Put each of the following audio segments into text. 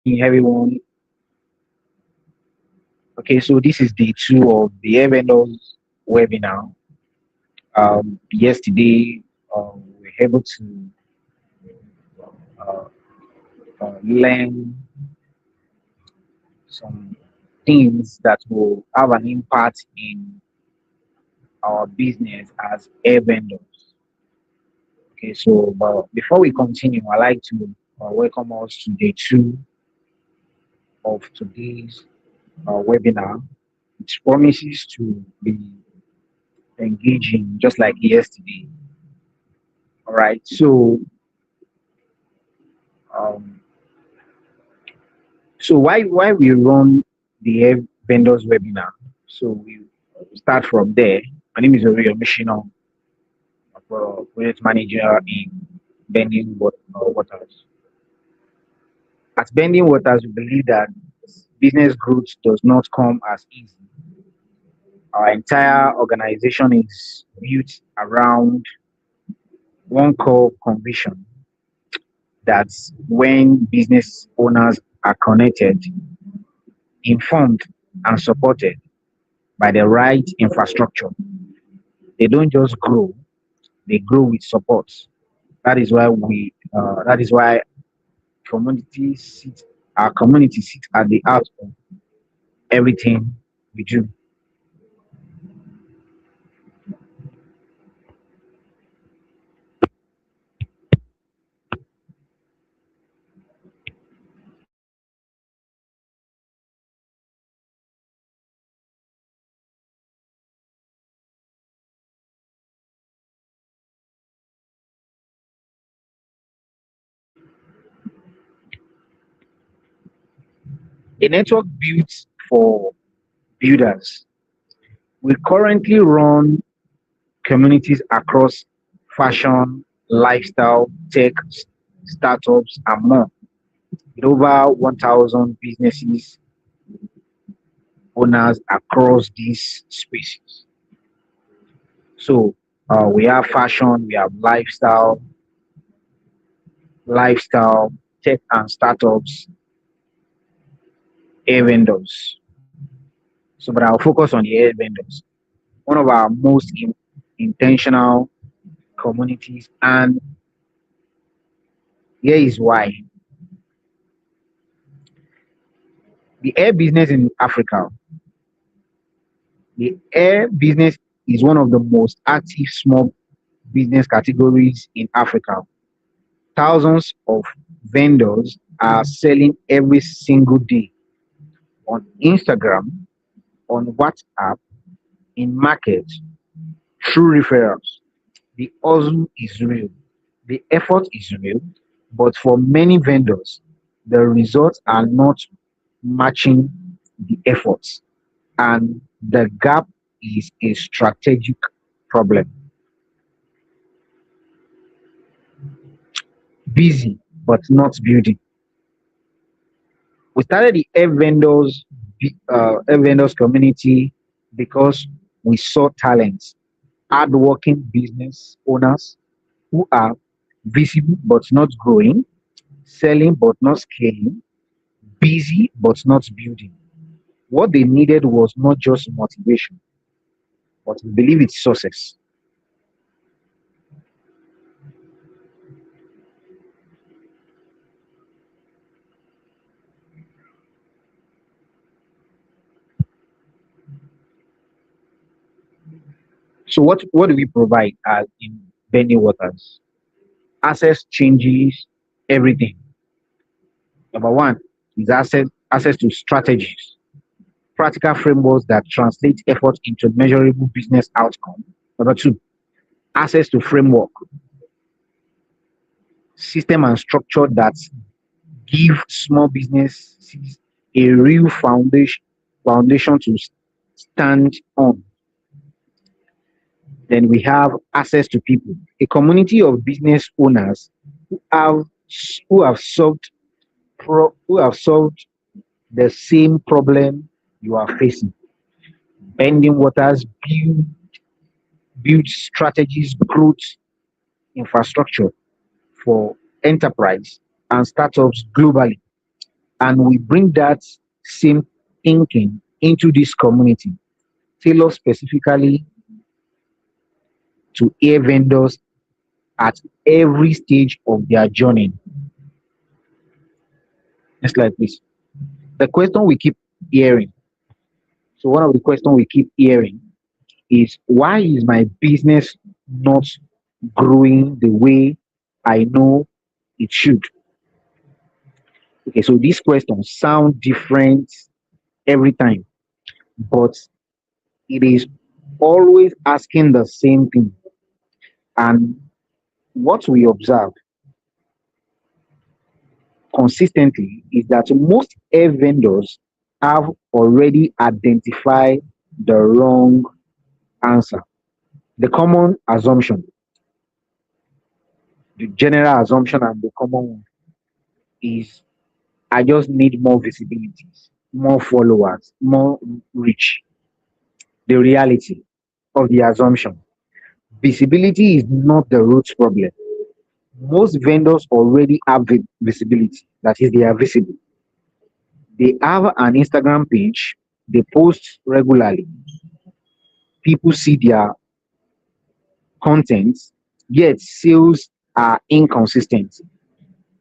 Everyone. Okay, so this is day two of the Air Vendors webinar. Yesterday, we were able to uh, learn some things that will have an impact in our business as air vendors. Okay, so before we continue, I'd like to welcome us to day two of today's webinar. It promises to be engaging just like yesterday. All right. Um, so why we run the air vendors webinar? So we start from there. My name is Oriol Mishino, project manager in Waters. At Bending Waters, we believe that business growth does not come as easy. Our entire organization is built around one core conviction that when business owners are connected, informed, and supported by the right infrastructure, they don't just grow; they grow with support. That is why community sit, our community sits at the heart of everything we do. A network built for builders. We currently run communities across fashion, lifestyle, tech, startups, and more. With over 1,000 businesses owners across these spaces. So we have fashion, we have lifestyle, tech and startups, air vendors. So, but I'll focus on the air vendors. One of our most intentional communities, and here is why. The air business in Africa, the air business is one of the most active small business categories in Africa. Thousands of vendors are selling every single day on Instagram, on WhatsApp, in markets, through referrals. The hustle is real, the effort is real, but for many vendors, the results are not matching the efforts, and the gap is a strategic problem. Busy, but not building. We started the air vendors community because we saw talents, hardworking business owners who are visible but not growing, selling but not scaling, busy but not building. What they needed was not just motivation, but we believe it's success. So what do we provide as in Benny Waters? Access changes everything. Number one is access to strategies, practical frameworks that translate effort into measurable business outcome. Number two, access to framework, system and structure that give small businesses a real foundation to stand on. Then we have access to people, a community of business owners who have who have solved who have solved the same problem you are facing. Bending waters build strategies, growth, infrastructure for enterprise and startups globally. and we bring that same thinking into this community, tailored specifically to air vendors at every stage of their journey. Next slide, please. The question we keep hearing. So one of the questions we keep hearing is, why is my business not growing the way I know it should? Okay, so these questions sound different every time, but it is always asking the same thing. And what we observe consistently is that most air vendors have already identified the wrong answer. The common assumption, the general assumption, and the common one is, I just need more visibility, more followers, more reach. The reality of the assumption, visibility is not the root problem. Most vendors already have visibility, that is, they are visible. They have an Instagram page, they post regularly, people see their content, yet sales are inconsistent,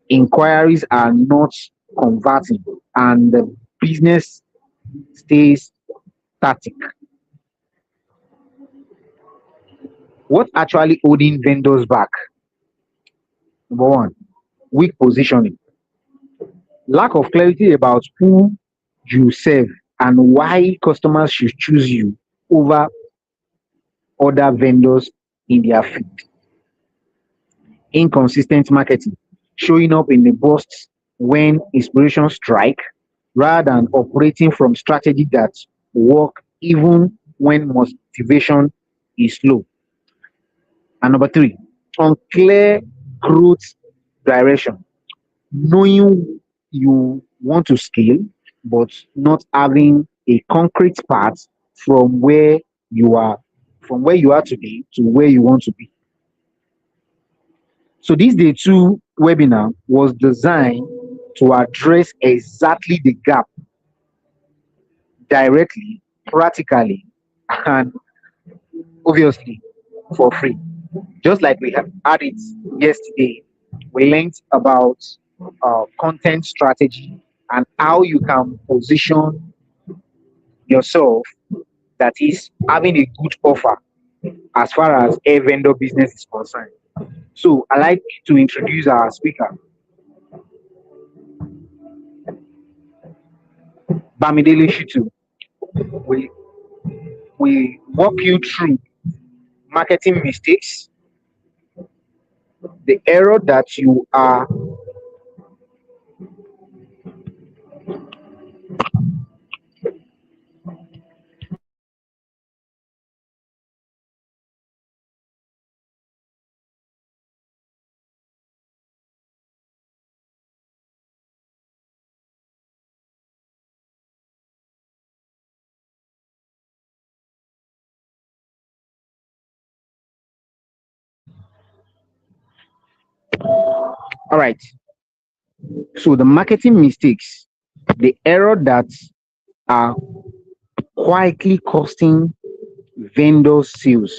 inquiries are not converting, and the business stays static. What actually holding vendors back? Number one, weak positioning, lack of clarity about who you serve and why customers should choose you over other vendors in their field. Inconsistent marketing, showing up in the bursts when inspiration strike rather than operating from strategy that work even when motivation is low. And number three, unclear growth direction, knowing you want to scale but not having a concrete path from where you are today to where you want to be. So this day two webinar was designed to address exactly the gap directly, practically, and obviously for free. Just like we have had it yesterday, we learned about content strategy and how you can position yourself, that is having a good offer as far as a vendor business is concerned. So I like to introduce our speaker, Bamidele Shitu. We we walk you through marketing mistakes, the error that you are. All right. So the marketing mistakes, the error that are quietly costing vendors sales,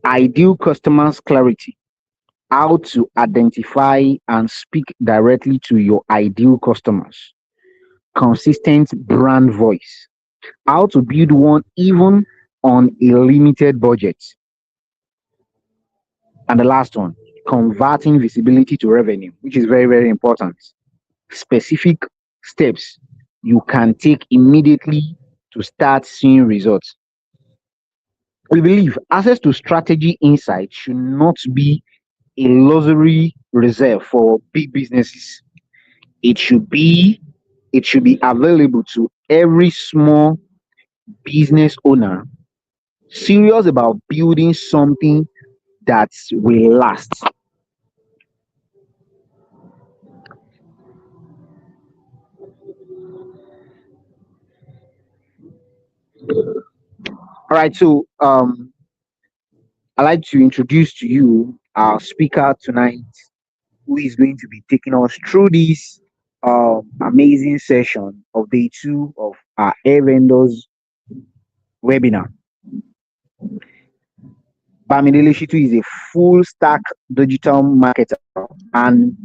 ideal customers clarity, how to identify and speak directly to your ideal customers, consistent brand voice, how to build one even on a limited budget, and the last one, converting visibility to revenue, which is very, very important. Specific steps you can take immediately to start seeing results. We believe access to strategy insight should not be a luxury reserve for big businesses. It should be it should be available to every small business owner serious about building something that will last. All right, so I'd like to introduce to you our speaker tonight, who is going to be taking us through this amazing session of day two of our Air Vendors webinar. Bamidele Shitu is a full stack digital marketer and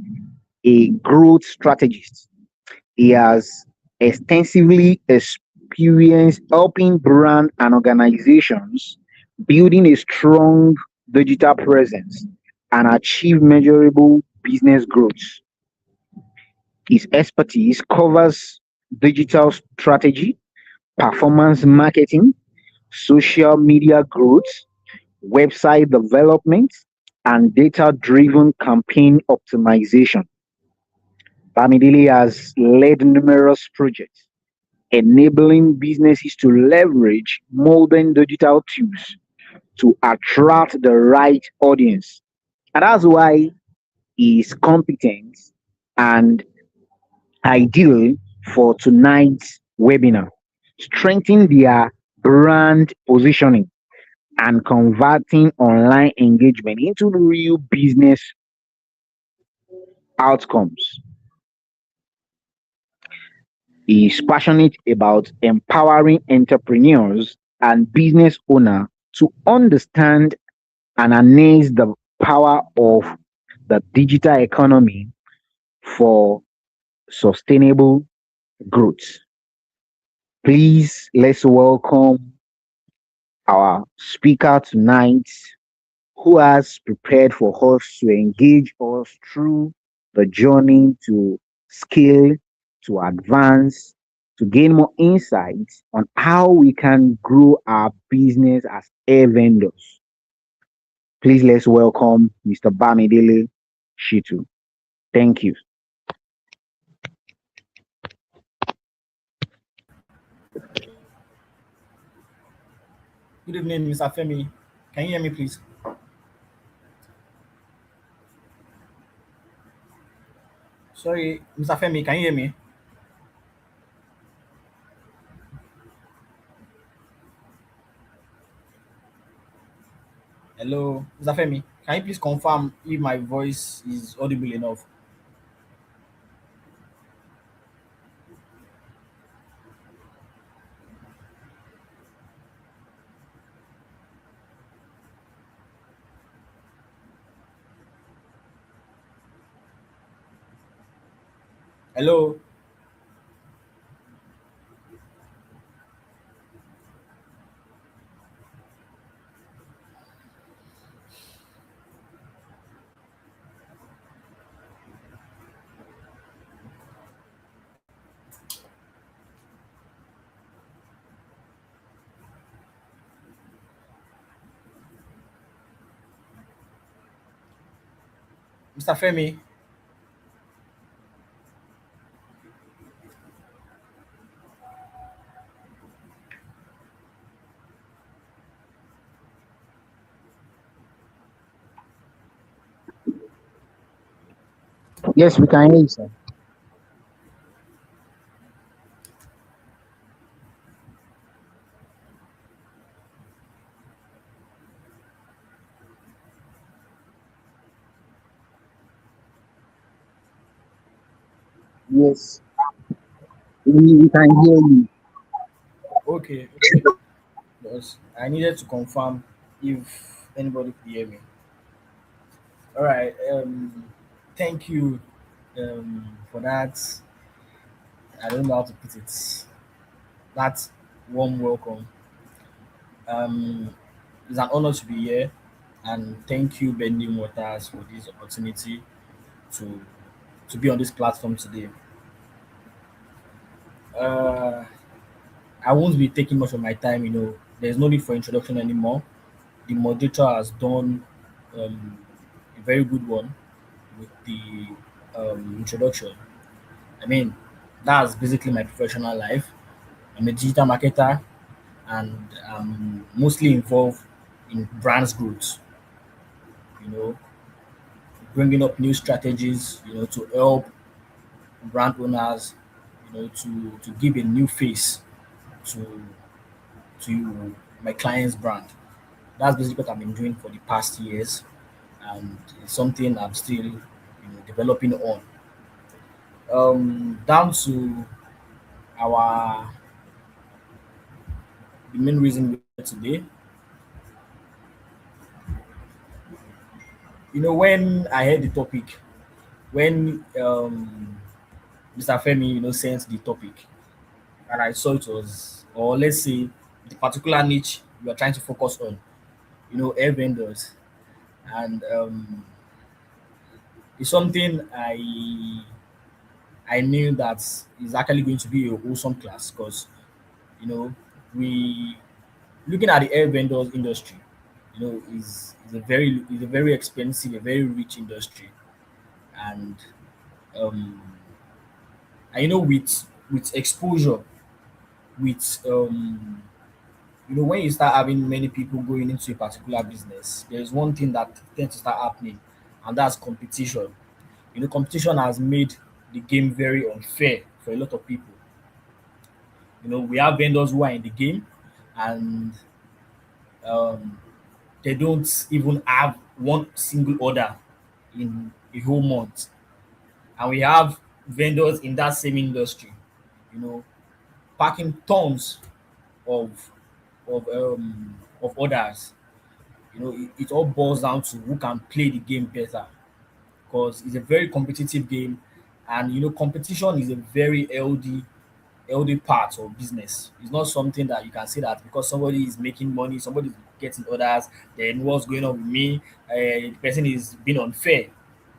a growth strategist. He has extensively experienced helping brands and organizations building a strong digital presence and achieve measurable business growth. His expertise covers digital strategy, performance marketing, social media growth, website development, and data driven campaign optimization. Bamidele has led numerous projects enabling businesses to leverage modern digital tools to attract the right audience. And that's why he is competent and ideal for tonight's webinar. Strengthening their brand positioning and converting online engagement into real business outcomes. He is passionate about empowering entrepreneurs and business owners to understand and harness the power of the digital economy for sustainable growth. Please let's welcome our speaker tonight who has prepared for us to engage us through the journey to scale, to advance, to gain more insights on how we can grow our business as air vendors. Please let's welcome Mr. Bamidele Shitu. Thank you. Good evening, Mr. Femi. Can you hear me, please? Sorry, Mr. Femi, can you hear me? Hello, Mr. Femi. Can you please confirm if my voice is audible enough? Hello, Mr. Femi. Yes, we can hear you, sir. Yes, we can hear you. Okay, okay. Yes, I needed to confirm if anybody could hear me. All right. Thank you for that. I don't know how to put it. That warm welcome. Um, it's an honor to be here, and thank you, Bending Waters, for this opportunity to to be on this platform today. Uh, I won't be taking much of my time. There's no need for introduction anymore. The moderator has done a very good one with the introduction. I mean, that's basically my professional life. I'm a digital marketer, and I'm mostly involved in brands growth. You know, bringing up new strategies. To help brand owners. To give a new face to my client's brand. That's basically what I've been doing for the past years, and it's something I'm still developing on. Down to our the main reason we're here today. When I heard the topic, when Mr. Femi, sent the topic, and I saw it was, or let's say, the particular niche we are trying to focus on, air vendors, and it's something I knew that is actually going to be a wholesome class because you know we looking at the air vendors industry, is a very expensive, a very rich industry, and um, with exposure, with when you start having many people going into a particular business, there is one thing that tends to start happening, and that's competition. Competition has made the game very unfair for a lot of people. We have vendors who are in the game, and um, they don't even have one single order in a whole month. And we have vendors in that same industry, you know, packing tons of of orders. It all boils down to who can play the game better because it's a very competitive game, and competition is a very healthy part of business. It's not something that you can say that because somebody is making money, somebody is getting orders, then what's going on with me? The person is being unfair.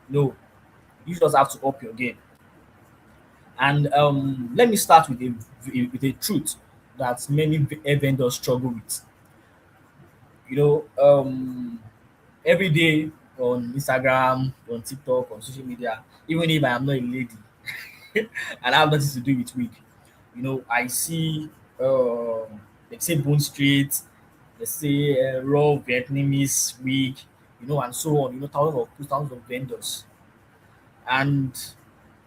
No, you just have to up your game. And let me start with a truth that many vendors struggle with. You know, every day on Instagram, on TikTok, on social media, even if I am not a lady and I have nothing to do with wig, I see they say Bone Street, they say raw Vietnamese wig, and so on. Thousands of vendors, and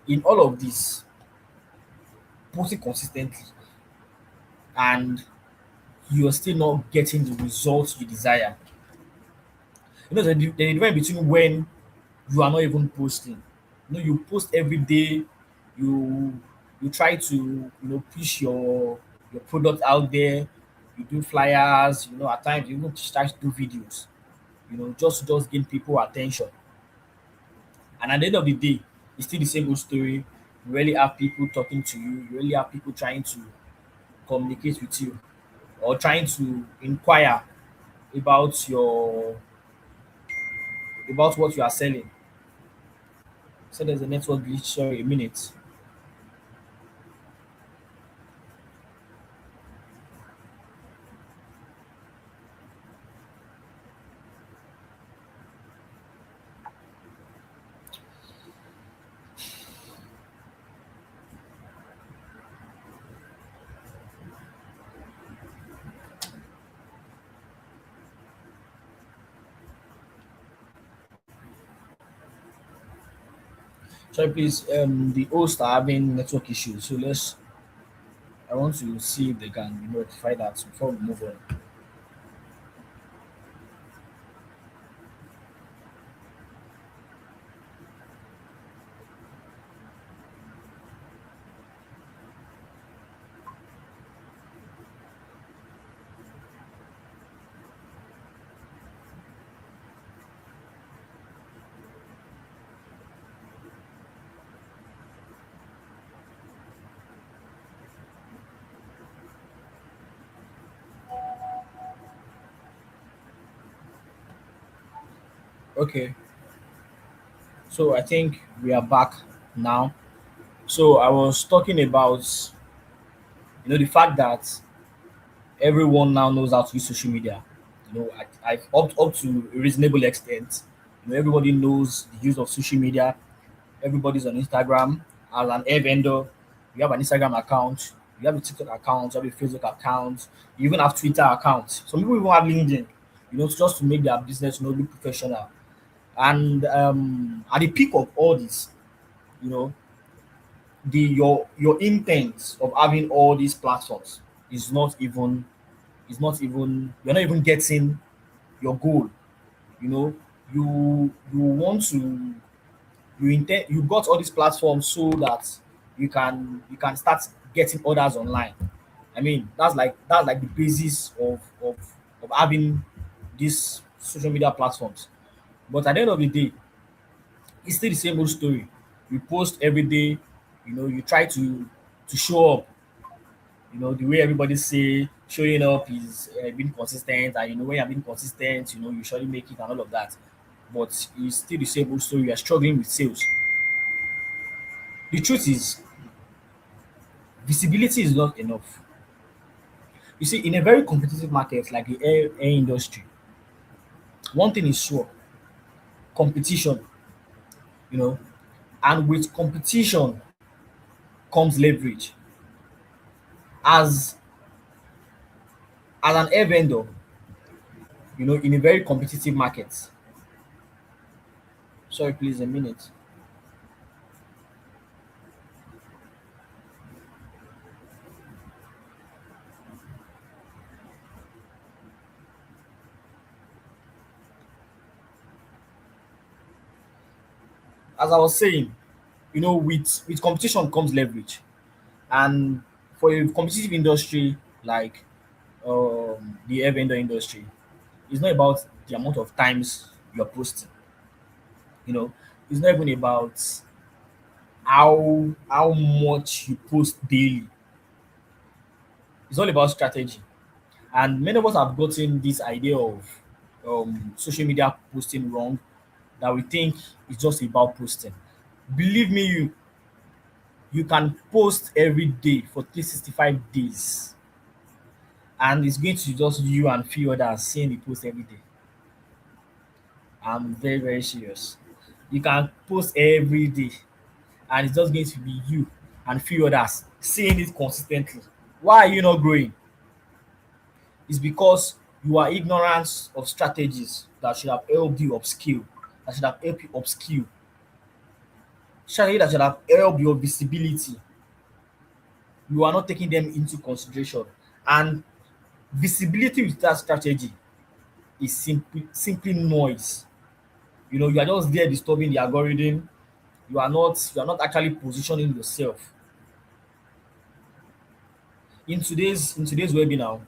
in all of this, posting consistently, and you are still not getting the results you desire. The difference between when you are not even posting. You post every day, you you try to push your product out there, you do flyers, at times you even try to do videos, just gain people attention. And at the end of the day, it's still the same old story. You really have people talking to you, you really have people trying to communicate with you or trying to inquire about your about what you are selling. So there's a network glitch, sorry, a minute. Sorry, please. The hosts are having network issues, so I want to see if they can rectify that before we move on. Okay, so I think we are back now. So I was talking about the fact that everyone now knows how to use social media. Up to a reasonable extent. Everybody knows the use of social media. Everybody's on Instagram as an air vendor. You have an Instagram account, you have a TikTok account, you have a Facebook account, you even have Twitter accounts. Some people even have LinkedIn, just to make their business look professional. And at the peak of all this, you know, your intent of having all these platforms is not even you're not even getting your goal. You know, you want to You got all these platforms so that you can start getting orders online. I mean, that's like the basis of having these social media platforms. But at the end of the day, it's still the same old story. You post every day, you try to show up, the way everybody say showing up is being consistent, and when you're being consistent, you surely make it and all of that. But it's still the same old story. You're struggling with sales. The truth is, visibility is not enough. You see, in a very competitive market like the air industry, one thing is sure: competition. You know, and with competition comes leverage. As as an air vendor, in a very competitive market. Sorry, please, a minute. As I was saying, with competition comes leverage, and for a competitive industry like the air vendor industry, it's not about the amount of times you're posting. You know, it's not even about how much you post daily. It's all about strategy. And many of us have gotten this idea of social media posting wrong, that we think it's just about posting. Believe me, you can post every day for 365 days, and it's going to just you and few others seeing the post every day. I'm very, very serious. You can post every day, and it's just going to be you and few others seeing it consistently. Why are you not growing? It's because you are ignorant of strategies that should have helped you upskill, that should have helped you upskill, strategy that should have helped your visibility. You are not taking them into consideration. And visibility with that strategy is simply noise. You are just there disturbing the algorithm. You are not actually positioning yourself. In today's webinar,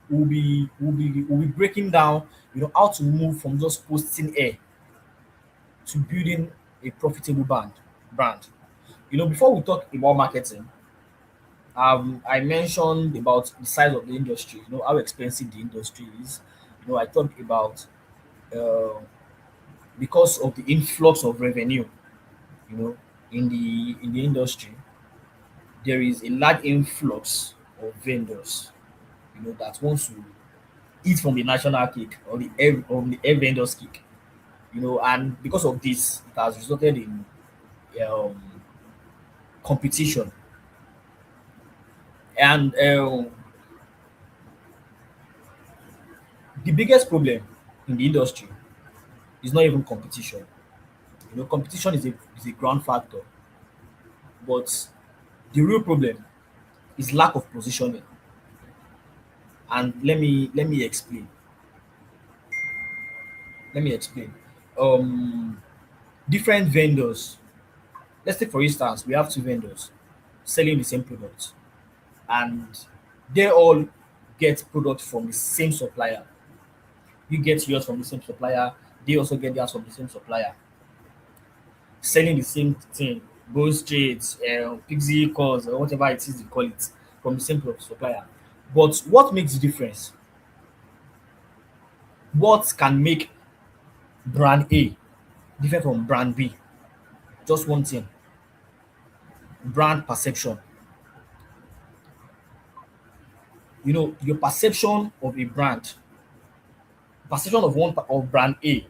we'll be breaking down how to move from just posting air to building a profitable brand. Before we talk about marketing, I mentioned about the size of the industry, how expensive the industry is. I talked about uh, because of the influx of revenue, you know, in the industry, there is a large influx of vendors, that wants to eat from the national cake, or the air vendors cake, and because of this, it has resulted in um, competition. And the biggest problem in the industry is not even competition. Competition is a ground factor, but the real problem is lack of positioning. And let me explain. Let me explain. Um, Different vendors. Let's take for instance, we have two vendors selling the same product, and they all get product from the same supplier. You get yours from the same supplier. They also get theirs from the same supplier, selling the same thing, both straight, pixie calls, or whatever it is they call it, from the same supplier. But what makes the difference? What can make brand A different from brand B? Just one thing: brand perception. Your perception of a brand, perception of brand A,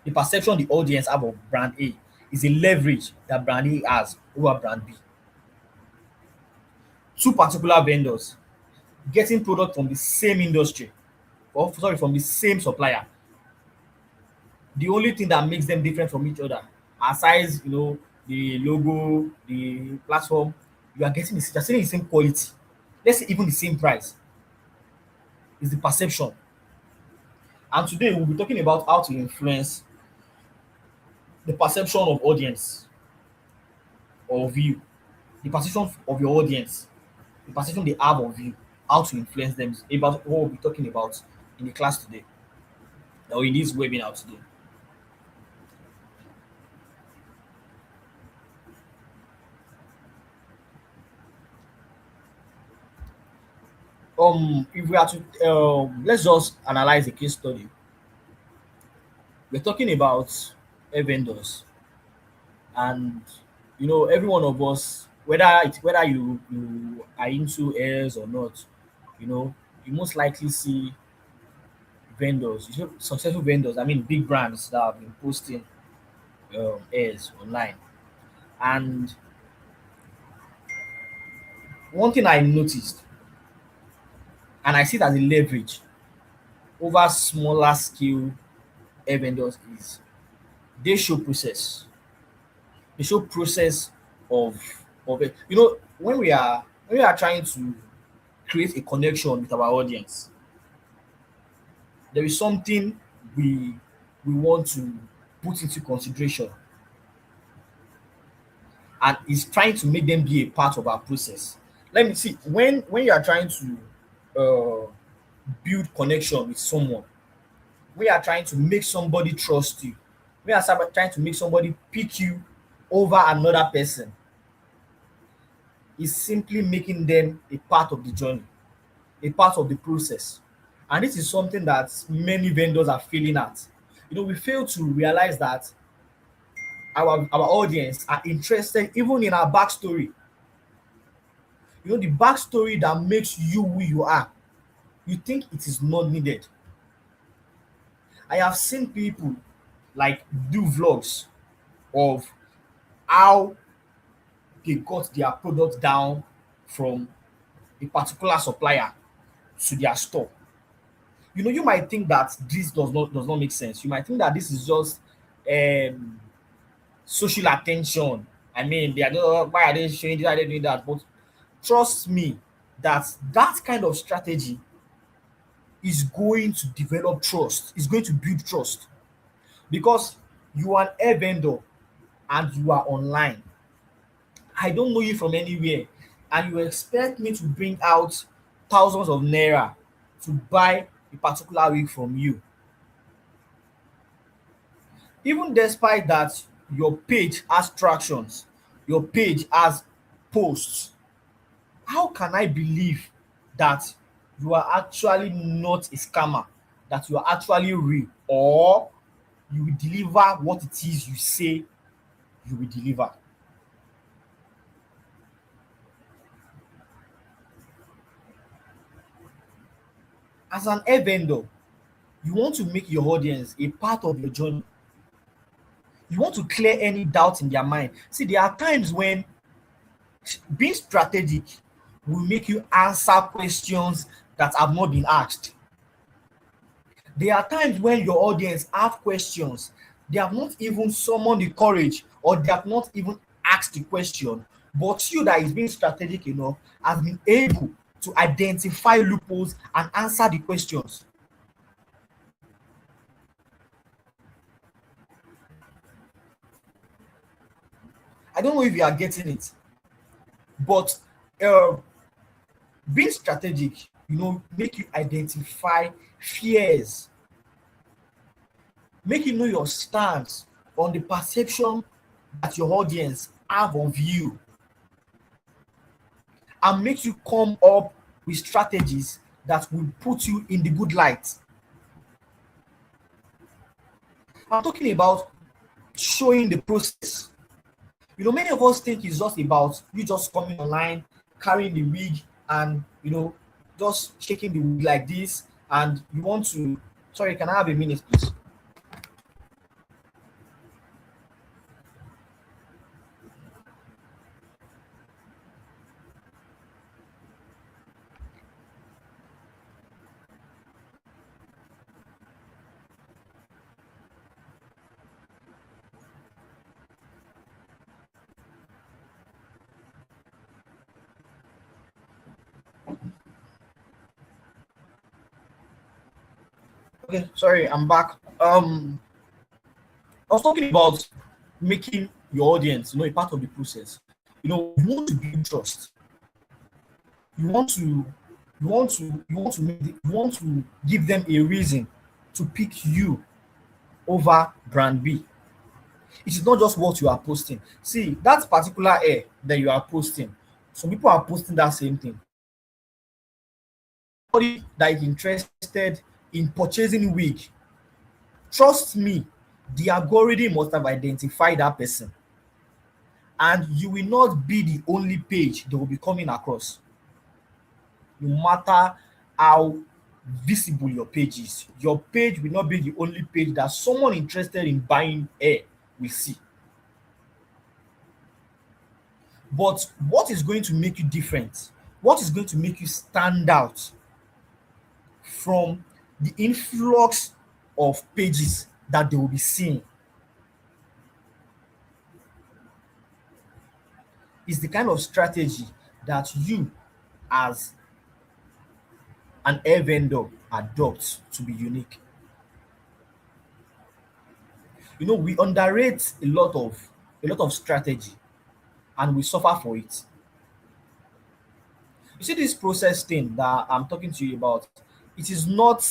the perception the audience have of brand A is a leverage that brand A has over brand B. Two particular vendors getting product from the same industry, or sorry, from the same supplier. The only thing that makes them different from each other, aside the logo, the platform, you're selling the same quality. Let's say even the same price, is the perception. And today we'll be talking about how to influence the perception of audience of you, the perception of your audience, the perception they have of you, how to influence them is about what we'll be talking about in the class today or in this webinar today. If we are to let's just analyze a case study. We're talking about vendors, and every one of us, whether you are into airs or not, you know you most likely see vendors, successful vendors, I mean big brands that have been posting airs online. And one thing I noticed, and I see it as a leverage over smaller scale air vendors, is they show process. They show process of it. When we are trying to create a connection with our audience, there is something we we want to put into consideration, and is trying to make them be a part of our process. Let me see, when you are trying to build connection with someone, we are trying to make somebody trust you, we are trying to make somebody pick you over another person, is simply making them a part of the journey, a part of the process. And this is something that many vendors are failing at. We fail to realize that our audience are interested even in our backstory. The backstory that makes you who you are. You think it is not needed. I have seen people like do vlogs of how they got their product down from a particular supplier to their store. You might think that this does not make sense. You might think that this is just um social attention. I mean, they are not, why are they showing this, why are they doing that? But trust me, that kind of strategy is going to develop trust, is going to build trust, because you are an air vendor and you are online. I don't know you from anywhere, and you expect me to bring out thousands of naira to buy a particular wig from you. Even despite that, your page has tractions, your page has posts. How can I believe that you are actually not a scammer, that you are actually real, or you will deliver what it is you say you will deliver? As an air vendor, you want to make your audience a part of your journey. You want to clear any doubt in their mind. See, there are times when being strategic will make you answer questions that have not been asked. There are times when your audience have questions, they have not even summoned the courage, or they have not even asked the question, but you that is being strategic enough has been able to identify loopholes and answer the questions. I don't know if you are getting it, but uh, being strategic, make you identify fears, make you know your stance on the perception that your audience have of you, and make you come up with strategies that will put you in the good light. I'm talking about showing the process. Many of us think it's just about you just coming online, carrying the wig, and just shaking the wig like this, and you want to. Sorry, can I have a minute, please? Okay, sorry, I'm back. I was talking about making your audience, a part of the process. You want to build trust. You want to you want to give them a reason to pick you over brand B. It is not just what you are posting. See, that particular hair that you are posting, some people are posting that same thing. Somebody that is interested in purchasing wig, trust me, the algorithm must have identified that person, and you will not be the only page they will be coming across. No matter how visible your page is, your page will not be the only page that someone interested in buying hair will see. But what is going to make you different? What is going to make you stand out from the influx of pages that they will be seeing is the kind of strategy that you, as an hair vendor, adopt to be unique. We underrate a lot of strategy, and we suffer for it. You see, this process thing that I'm talking to you about, it is not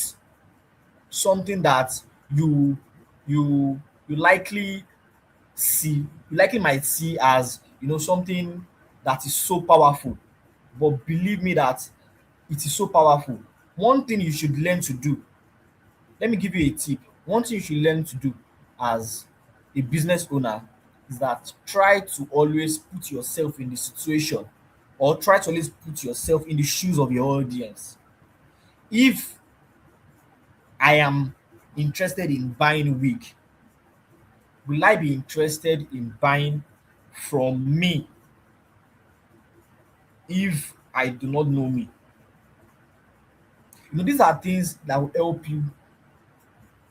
something that you you you likely you likely might see as something that is so powerful. But believe me that it is so powerful. One thing you should learn to do, let me give you a tip. One thing you should learn to do as a business owner is that try to always put yourself in the situation, or try to always put yourself in the shoes of your audience. If I am interested in buying wig, will I be interested in buying from me if I do not know me? These are things that will help you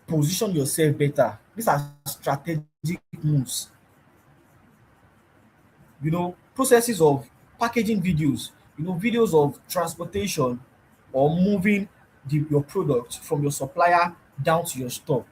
position yourself better. These are strategic moves. Processes of packaging videos, videos of transportation or moving your product from your supplier down to your store.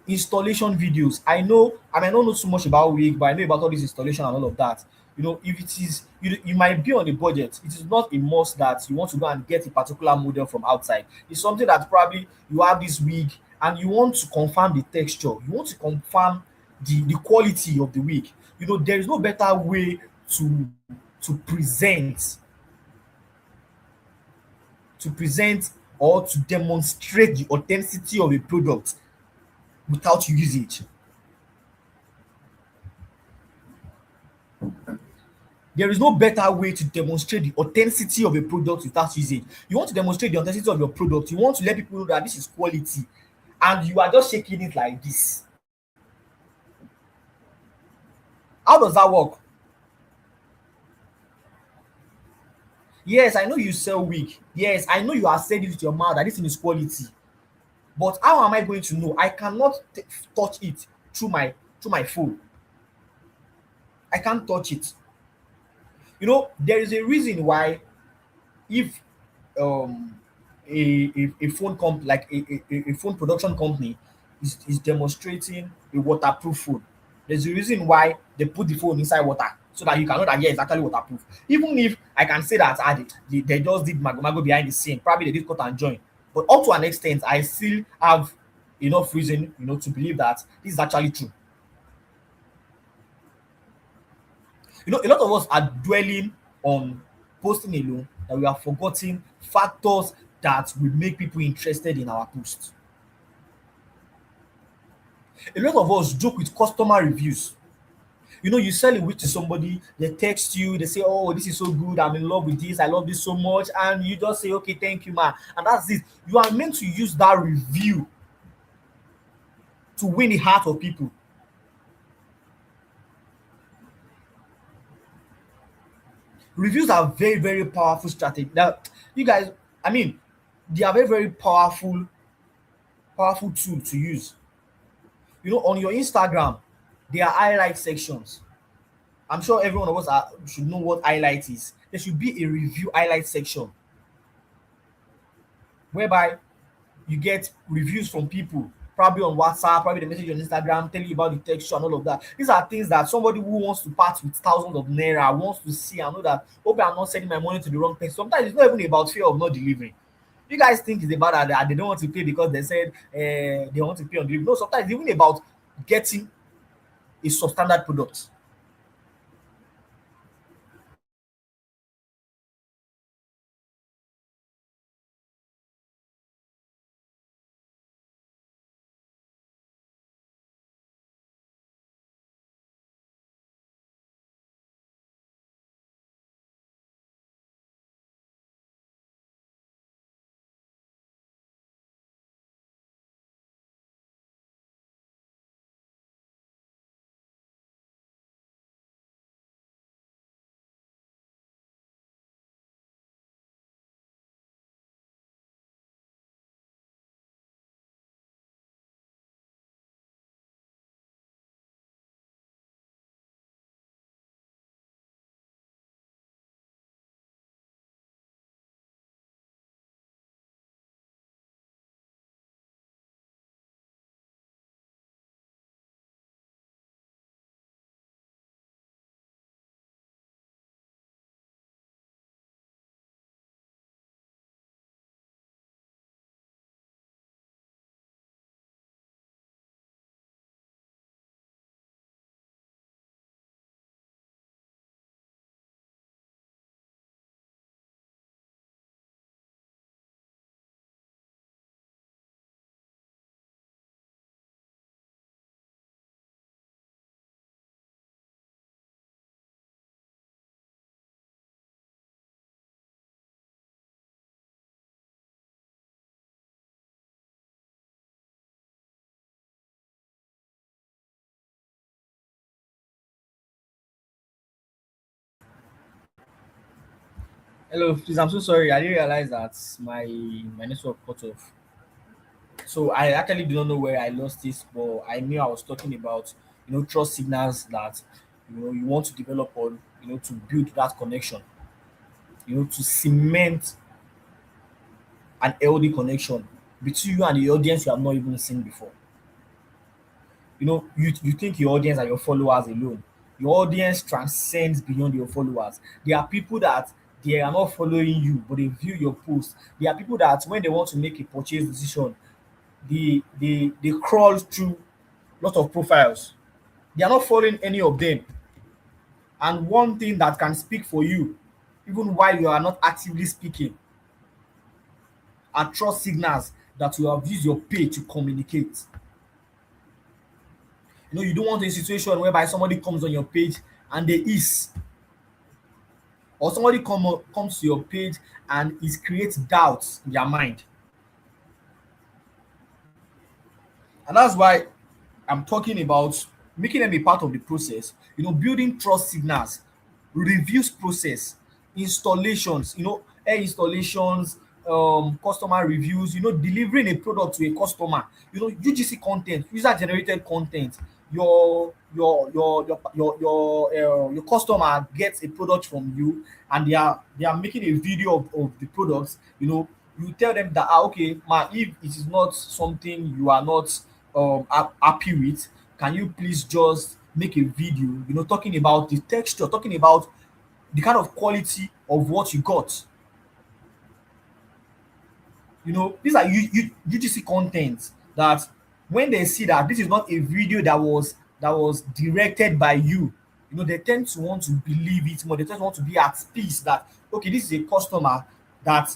Installation videos. I might not know too much about wig, but I know about all this installation and all of that. If it is, you might be on a budget. It is not a must that you want to go and get a particular model from outside. It's something that probably you have this wig and you want to confirm the texture, you want to confirm the quality of the wig. There is no better way to to present present or to demonstrate the authenticity of a product without usage. There is no better way to demonstrate the authenticity of a product without usage. You want to demonstrate the authenticity of your product, you want to let people know that this is quality, and you are just shaking it like this. How does that work? Yes, I know you sell wig. Yes, I know you are saying it with your mouth that this thing is quality. But how am I going to know? I cannot touch it through my phone. I can't touch it. There is a reason why, if um a phone comp like a phone production company is demonstrating a waterproof phone, there's a reason why they put the phone inside water, so that you can know that, yeah, it's actually waterproof. Even if I can say that they just did mago behind the scene, probably they did cut and join, but up to an extent I still have enough reason to believe that this is actually true. A lot of us are dwelling on posting alone, that we are forgetting factors that will make people interested in our post. A lot of us joke with customer reviews. You sell a wig to somebody, they text you, they say, "Oh, this is so good, I'm in love with this, I love this so much," and you just say, "Okay, thank you, man," and that's it. You are meant to use that review to win the heart of people. Reviews are very, very powerful strategy. Now, you guys, I mean, they are very, very powerful tool to use. On your Instagram, there are highlight sections. I'm sure every one of us should know what highlight is. There should be a review highlight section whereby you get reviews from people. probably on WhatsApp, probably the message on Instagram, telling you about the texture and all of that. These are things that somebody who wants to part with thousands of naira wants to see and know that, hope I'm not sending my money to the wrong person. Sometimes it's not even about fear of not delivering. You guys think it's about that they don't want to pay because they said they want to pay on delivery. No, sometimes it's even about getting a substandard product. Hello, please. I'm so sorry. I didn't realize that my network cut off. So I actually do not know where I lost this, but I knew I was talking about trust signals that you want to develop on to build that connection, to cement an healthy connection between you and the audience you have not even seen before. You think your audience are your followers alone. Your audience transcends beyond your followers. There are people that they are not following you, but they view your post. There are people that when they want to make a purchase decision, they crawl through lot of profiles. They are not following any of them. And one thing that can speak for you, even while you are not actively speaking, are trust signals that you have used your page to communicate. You don't want a situation whereby somebody comes on your page and they is, or somebody comes to your page and is creates doubts in their mind. And that's why I'm talking about making them a part of the process, building trust signals, reviews process, installations, air installations, customer reviews, delivering a product to a customer, UGC content, user generated content. Your customer gets a product from you and they are making a video of the products. You tell them that, okay, ma, if it is not something you are not happy with, can you please just make a video, talking about the texture, talking about the kind of quality of what you got. These are UGC content that when they see that this is not a video that was directed by you, they tend to want to believe it more. They tend to want to be at peace that, okay, this is a customer that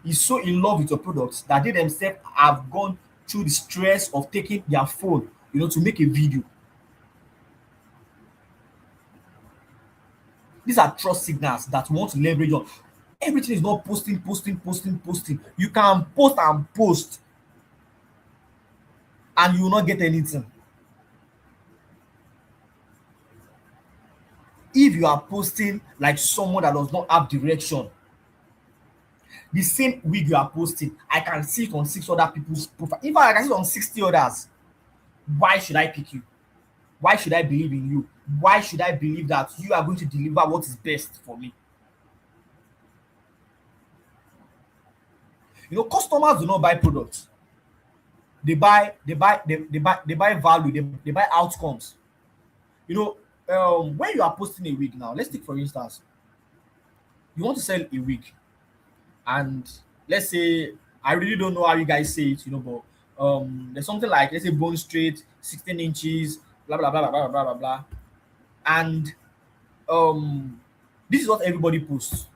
is so in love with your products that they themselves have gone through the stress of taking their phone, to make a video. These are trust signals that we want to leverage on. Everything is not posting, posting, posting, posting. You can post and post and you will not get anything. If you are posting like someone that does not have direction, the same wig you are posting, I can see it on 6 other people's profile. In fact, I can see it on 60 others. Why should I pick you? Why should I believe in you? Why should I believe that you are going to deliver what is best for me? Customers do not buy products. They buy value, they buy outcomes. You know, when you are posting a wig now, let's take for instance, you want to sell a wig, and let's say, I really don't know how you guys say it, but there's something like, let's say, bone straight, 16 inches, blah blah blah blah blah blah blah blah. And um this is what everybody posts.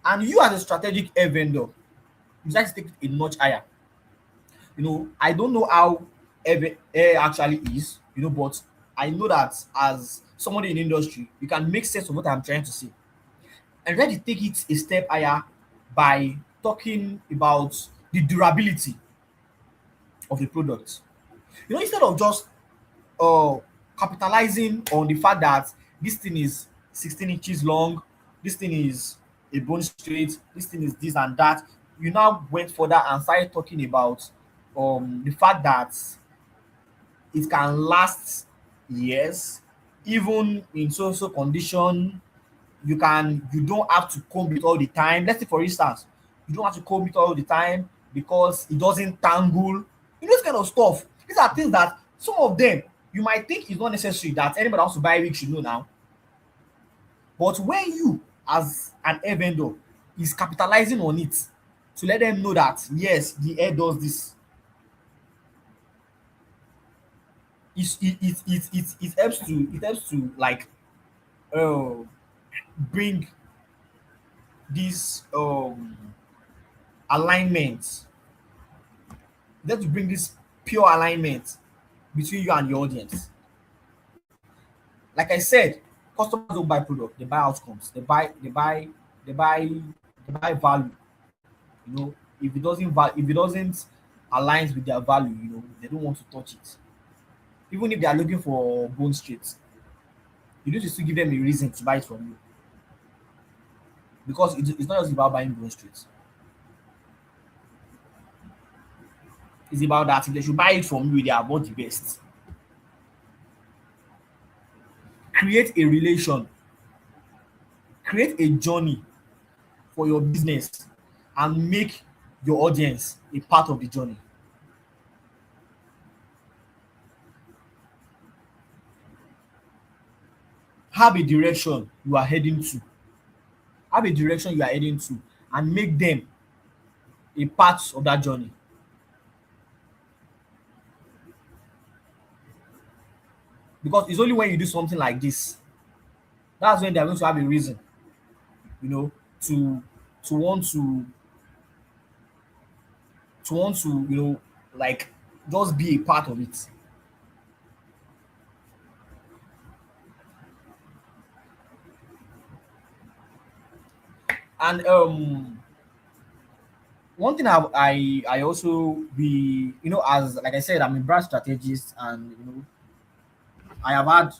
And you, as a strategic air vendor, you decide to take it a notch higher. I don't know how air actually is, but I know that as somebody in the industry, you can make sense of what I'm trying to say. And try to take it a step higher by talking about the durability of the product. Instead of just uh capitalizing on the fact that this thing is 16 inches long, this thing is a bone straight, this thing is this and that. You now went further and started talking about the fact that it can last years, even in so condition. You don't have to comb it all the time. Let's say, for instance, you don't have to comb it all the time because it doesn't tangle. This kind of stuff. These are things that some of them you might think is not necessary, that anybody wants to buy a wig should know now. But when you, as an hair vendor, is capitalizing on it to let them know that yes, the hair does this, it helps to like uh bring this alignment. It helps to bring this pure alignment between you and your audience. Like I said, customers don't buy product, they buy outcomes. They buy value. If it doesn't aligns with their value, they don't want to touch it. Even if they are looking for bone straight, you need to still give them a reason to buy it from you, because it's not just about buying bone straight. It's about that if they should buy it from you, they are about the best. Create a relation, create a journey for your business, and make your audience a part of the journey. Have a direction you are heading to. Have a direction you are heading to, and make them a part of that journey. Because it's only when you do something like this, that's when they're going to have a reason, you know, to to want to like, just be a part of it. And one thing I also be, as like I said, I'm a brand strategist, and I have had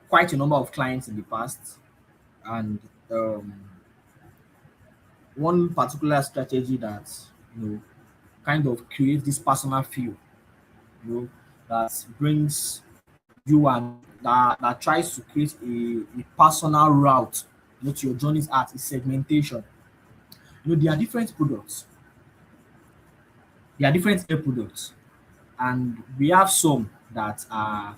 quite a number of clients in the past. And um, one particular strategy that you know kind of creates this personal feel, that brings you, and that tries to create a personal route, to your journey's art, is segmentation. There are different products. There are different hair products, and we have some that are,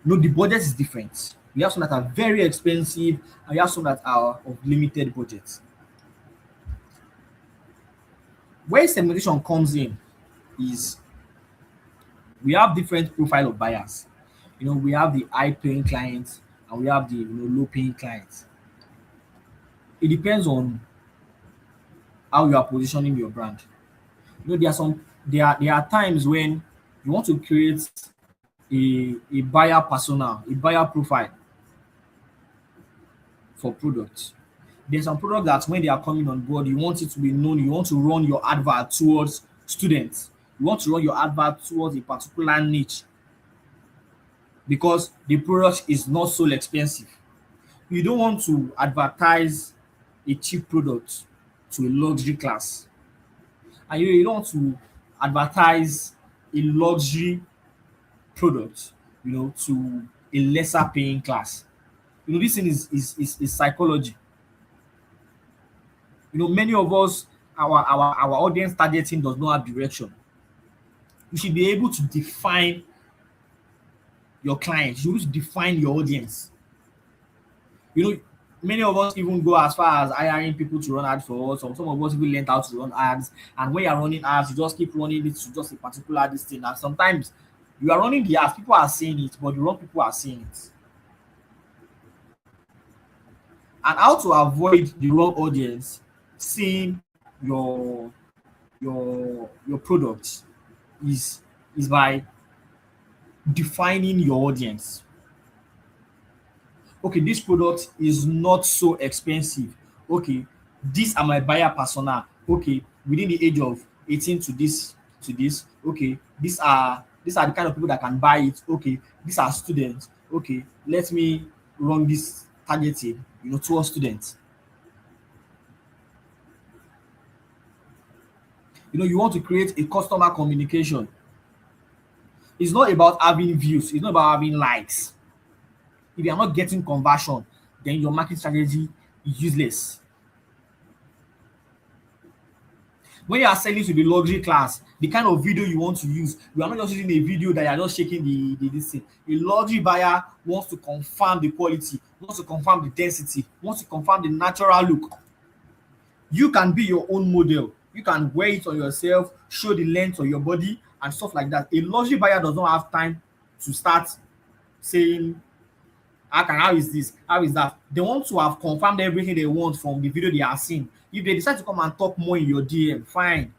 the budget is different. We have some that are very expensive, and we have some that are of limited budget. Where segmentation comes in is, we have different profile of buyers. We have the high paying clients, and we have the low paying clients. It depends on how you are positioning your brand. There are times when you want to create a buyer persona, a buyer profile for products. There's some product that when they are coming on board, you want it to be known, you want to run your advert towards students, you want to run your advert towards a particular niche, because the product is not so expensive. You don't want to advertise a cheap product to a luxury class, and you don't want to advertise a luxury product, to a lesser paying class. This thing is psychology. Many of us our audience targeting does not have direction. You should be able to define your clients. You should define your audience. You know, many of us even go as far as hiring people to run ads for us. Some of us even learned how to run ads. And when you're running ads, you just keep running it to just a particular this thing. And sometimes you are running the ads, people are seeing it, but the wrong people are seeing it. And how to avoid the wrong audience seeing your your product is by defining your audience. Okay, this product is not so expensive. Okay, these are my buyer persona. Okay, within the age of 18 to this. Okay, these are the kind of people that can buy it. Okay, these are students. Okay, let me run this targeting, towards students. You want to create a customer communication. It's not about having views, it's not about having likes. If you are not getting conversion, then your marketing strategy is useless. When you are selling to the luxury class, the kind of video you want to use, you are not just using a video that you are just shaking the this thing. A luxury buyer wants to confirm the quality, wants to confirm the density, wants to confirm the natural look. You can be your own model. You can wear it on yourself, show the length of your body and stuff like that. A luxury buyer does not have time to start saying, how is this? How is that? They want to have confirmed everything they want from the video they are seeing. If they decide to come and talk more in your DM, fine.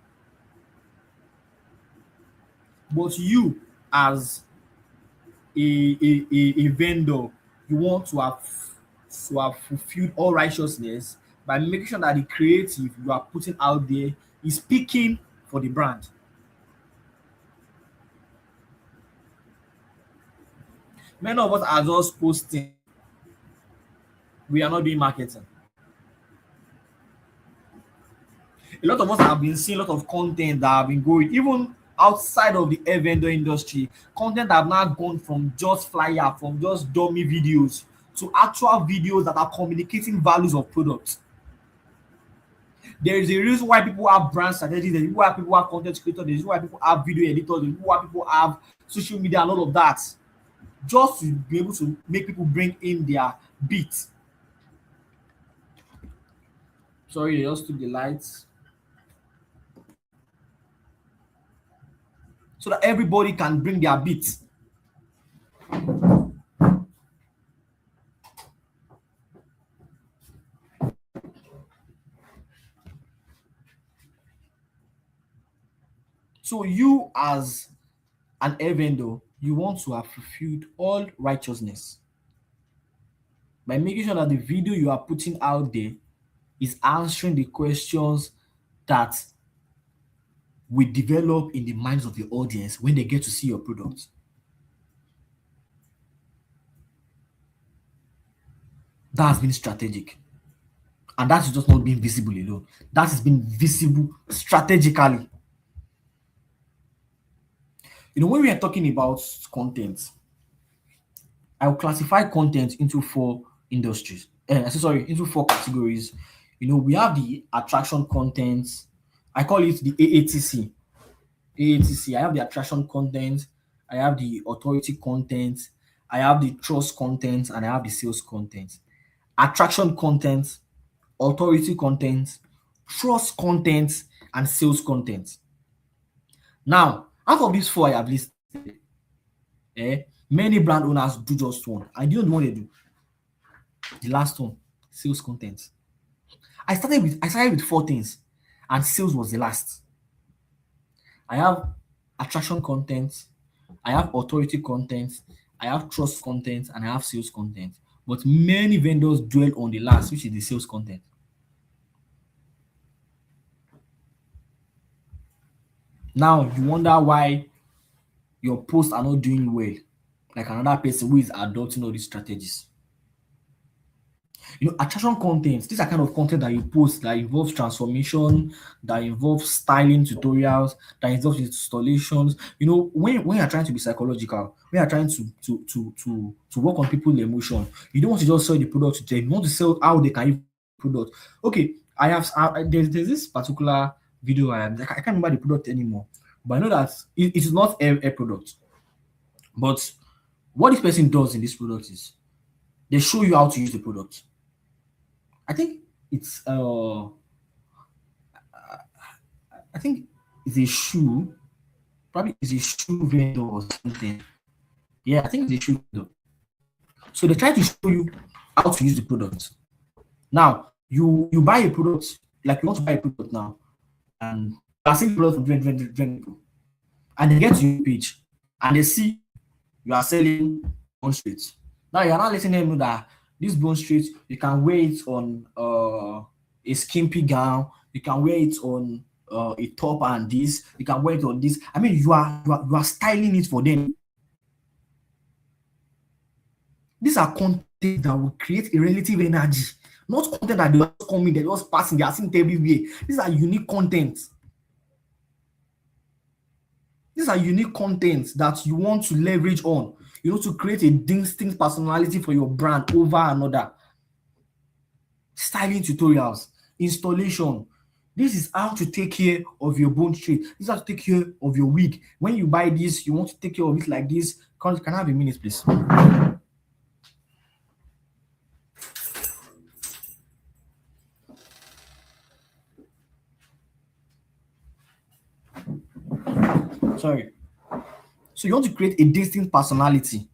But you, as a vendor, you want to have fulfilled all righteousness by making sure that the creative you are putting out there is speaking for the brand. Many of us are just posting. We are not doing marketing. A lot of us have been seeing a lot of content that have been going even outside of the air vendor industry. Content have now gone from just flyer, from just dummy videos to actual videos that are communicating values of products. There is a reason why people have brand strategies, there's why people have content creators, there's why people have video editors, there's why people have social media and all of that. Just to be able to make people bring in their beat. Sorry, they just took the lights. So that everybody can bring their beat. So you as an air vendor, you want to have fulfilled all righteousness by making sure that the video you are putting out there is answering the questions that will develop in the minds of the audience when they get to see your product. That has been strategic. And that is just not being visible alone. That has been visible strategically. When we are talking about content, I will classify content into four industries. Into four categories. We have the attraction content. I call it the AATC. AATC. I have the attraction content. I have the authority content. I have the trust content, and I have the sales content. Attraction content, authority content, trust content, and sales content. Now, out of these four I have listed, many brand owners do just one. And you know what they do? The last one, sales content. I started with four things, and sales was the last. I have attraction content, I have authority content, I have trust content, and I have sales content. But many vendors dwell on the last, which is the sales content. Now you wonder why your posts are not doing well, like another person who is adopting all these strategies. Attraction content, these are kind of content that you post that involves transformation, that involves styling tutorials, that involves installations. When you're trying to be psychological, when you're trying to work on people's emotion, you don't want to just sell the product to them. You want to sell how they can even use it. product. Okay, there's this particular video I can't remember the product anymore, but I know that it is not a product. But what this person does in this product is they show you how to use the product. I think it's I think it's a shoe, probably it's a shoe vendor or something. Yeah, I think it's a shoe vendor. So they try to show you how to use the product. Now you buy a product, like you want to buy a product now, and you are seeing the product from different people, and they get to your page and they see you are selling bone straight. Now you are not letting them know that this bone straight you can wear it on a skimpy gown, you can wear it on a top and this, you can wear it on this. I mean, you are styling it for them. These are content that will create a relative energy, not content that they just come in, they just passing, they are seeing it everywhere. These are unique content. These are unique content that you want to leverage on, you know, to create a distinct personality for your brand over another. Styling tutorials, installation. This is how to take care of your bone straight. This is how to take care of your wig. When you buy this, you want to take care of it like this. Can I have a minute, please? Sorry. So you want to create a distinct personality.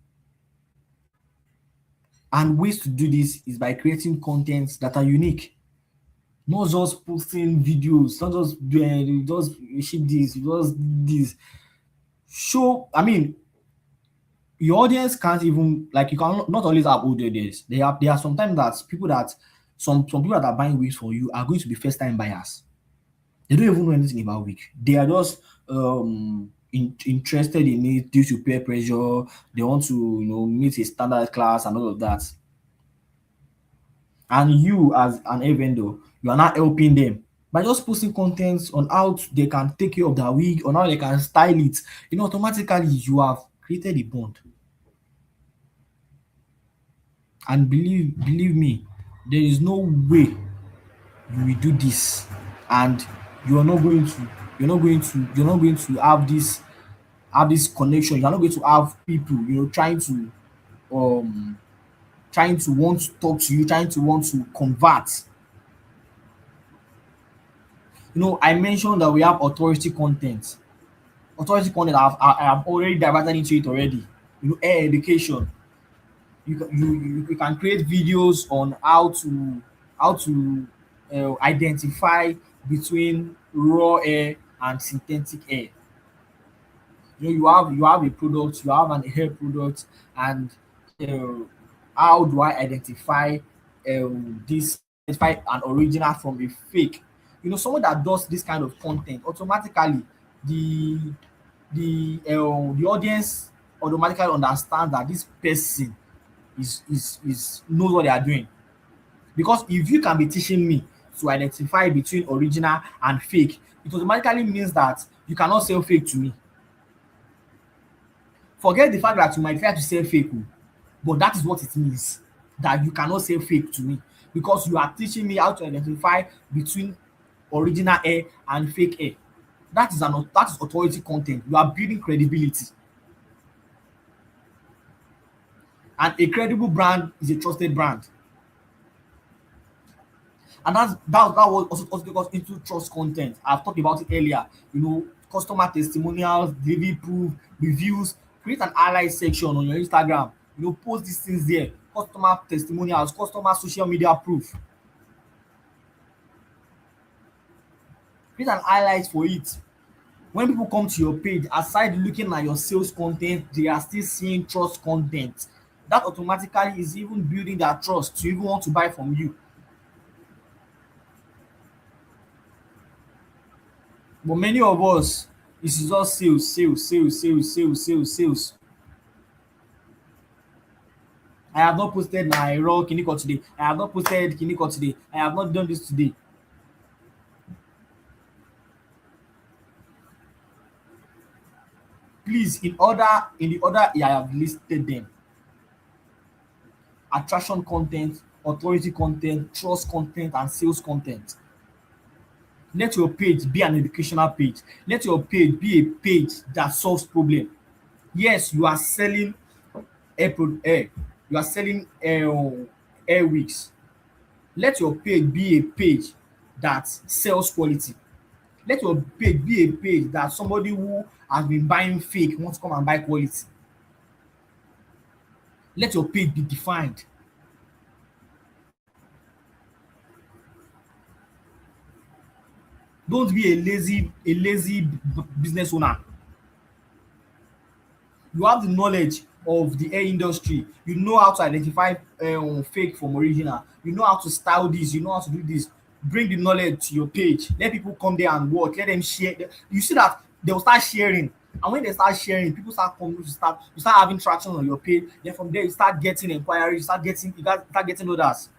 And ways to do this is by creating contents that are unique. Not just posting videos, not just doing just ship this, just this. Show, I mean, your audience can't even, like, you can not always have old audience. There are sometimes that people that some people that are buying wigs for you are going to be first time buyers. They don't even know anything about wig. They are just interested in it due to peer pressure. They want to, you know, meet a standard class and all of that. And you as an hair vendor, you are not helping them by just posting contents on how they can take care of their wig, on how they can style it. You know, automatically you have created a bond. And believe me, there is no way you will do this and you're not going to have this connection. You're not going to have people, you know, um trying to want to talk to you, trying to want to convert. You know, I mentioned that we have authority content. Authority content, I have already diverted into it already. You know, air education. You can create videos on how to identify between raw air and synthetic air. You know, you have a product, you have an hair product, and uh, how do I identify this identify an original from a fake? You know, someone that does this kind of content automatically, the the audience automatically understands that this person is knows what they are doing. Because if you can be teaching me to identify between original and fake, it automatically means that you cannot sell fake to me. Forget the fact that you might try to sell fake, oh, but that is what it means, that you cannot sell fake to me, because you are teaching me how to identify between original hair and fake hair. That is authority content. You are building credibility, and a credible brand is a trusted brand. And that was also goes into trust content. I've talked about it earlier. You know, customer testimonials, delivery proof, reviews. Create an ally section on your Instagram. You know, post these things there. Customer testimonials, customer social media proof. Create an highlight for it. When people come to your page, aside looking at your sales content, they are still seeing trust content. That automatically is even building their trust to even want to buy from you. But many of us, it's just sales, sales, sales, sales, sales, sales, sales. I have not posted my raw kiniko today. I have not posted kiniko today. I have not done this today. Please, in the order I have listed them, attraction content, authority content, trust content, and sales content. Let your page be an educational page. Let your page be a page that solves problem. Yes, you are selling air, you are selling air wigs. Let your page be a page that sells quality. Let your page be a page that somebody who has been buying fake wants to come and buy quality. Let your page be defined. Don't be a lazy business owner. You have the knowledge of the hair industry. You know how to identify fake from original. You know how to style this. You know how to do this. Bring the knowledge to your page. Let people come there and watch. Let them share. You see that they will start sharing. And when they start sharing, people start coming to you start having traction on your page. Then from there you start getting inquiries, start getting orders.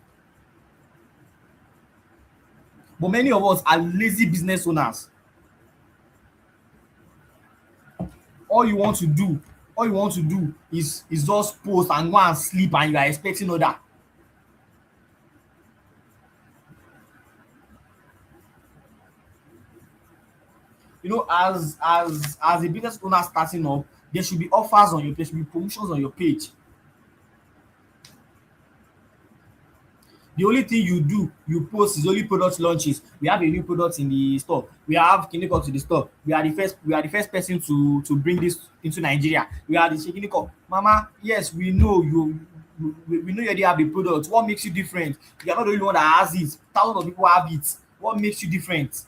But many of us are lazy business owners. all you want to do all you want to do is just post and go and sleep and you are expecting order. You know, as a business owner starting up, there should be offers on your page, there should be promotions on your page. The only thing you do, you post is only product launches. We have a new product in the store. We have Kiniko to the store. We are the first person to bring this into Nigeria. We are the Kiniko. Mama, yes, we know we know you already have the product. What makes you different? You are not the only one that has it. Thousands of people have it. What makes you different?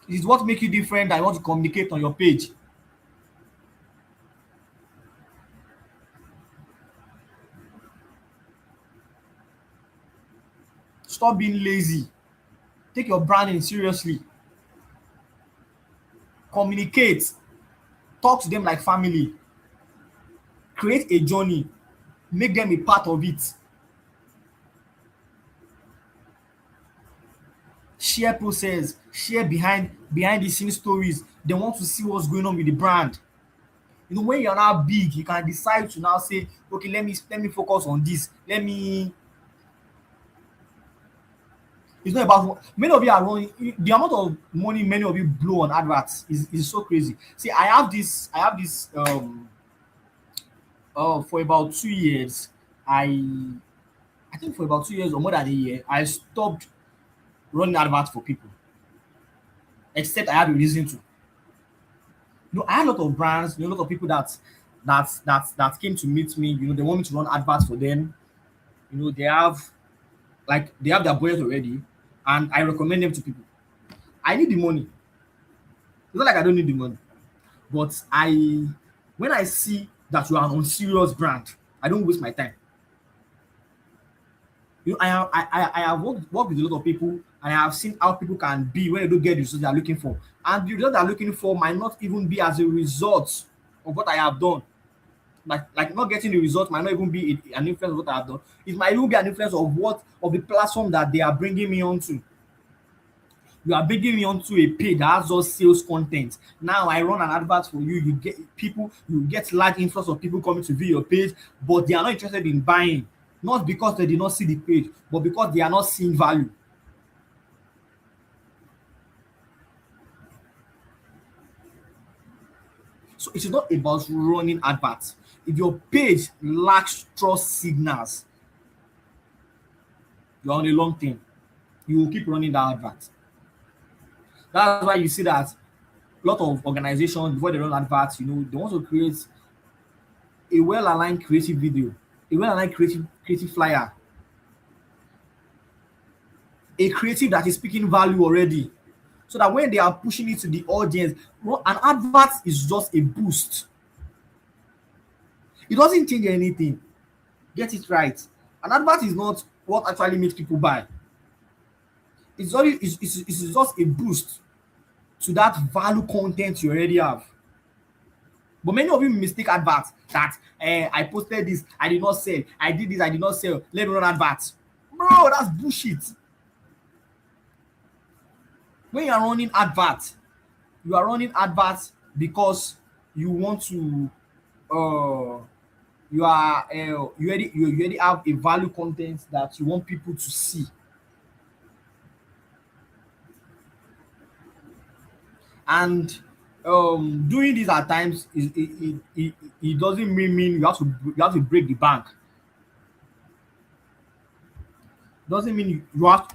It is what makes you different that you want to communicate on your page. Stop being lazy. Take your branding seriously. Communicate. Talk to them like family. Create a journey. Make them a part of it. Share process. Share behind the scene stories. They want to see what's going on with the brand. You know, when you're now big, you can decide to now say, okay, let me focus on this. It's not about many of you are running the amount of money many of you blow on adverts is so crazy. See, for about 2 years, I I think for about 2 years or more than a year, I stopped running adverts for people, except I had a reason to. You know, I had a lot of brands, a lot of people that came to meet me. You know, they want me to run adverts for them. You know, they have their budget already, and I recommend them to people. I need the money. It's not like I don't need the money, but when I see that you are an unserious brand, I don't waste my time. You know, I have worked with a lot of people, and I have seen how people can be when they don't get the results they are looking for. And the result they are looking for might not even be as a result of what I have done. Like not getting the result might not even be an influence of what I have done. It might even be an influence of the platform that they are bringing me onto. You are bringing me onto a page that has just sales content. Now I run an advert for you. You get large influx of people coming to view your page, but they are not interested in buying. Not because they did not see the page, but because they are not seeing value. So it is not about running adverts. If your page lacks trust signals, you're on a long thing. You will keep running that advert. That's why you see that a lot of organizations, before they run adverts, you know, they want to create a well-aligned creative video, a well-aligned creative flyer, a creative that is speaking value already. So that when they are pushing it to the audience, an advert is just a boost. It doesn't change anything. Get it right. An advert is not what actually makes people buy. It's just a boost to that value content you already have. But many of you mistake adverts that I posted this, I did not sell. I did this, I did not sell. Let me run adverts. Bro, that's bullshit. When you are running adverts, because you want to uh you already have a value content that you want people to see. And doing this at times is it doesn't mean you have to break the bank. Doesn't mean you have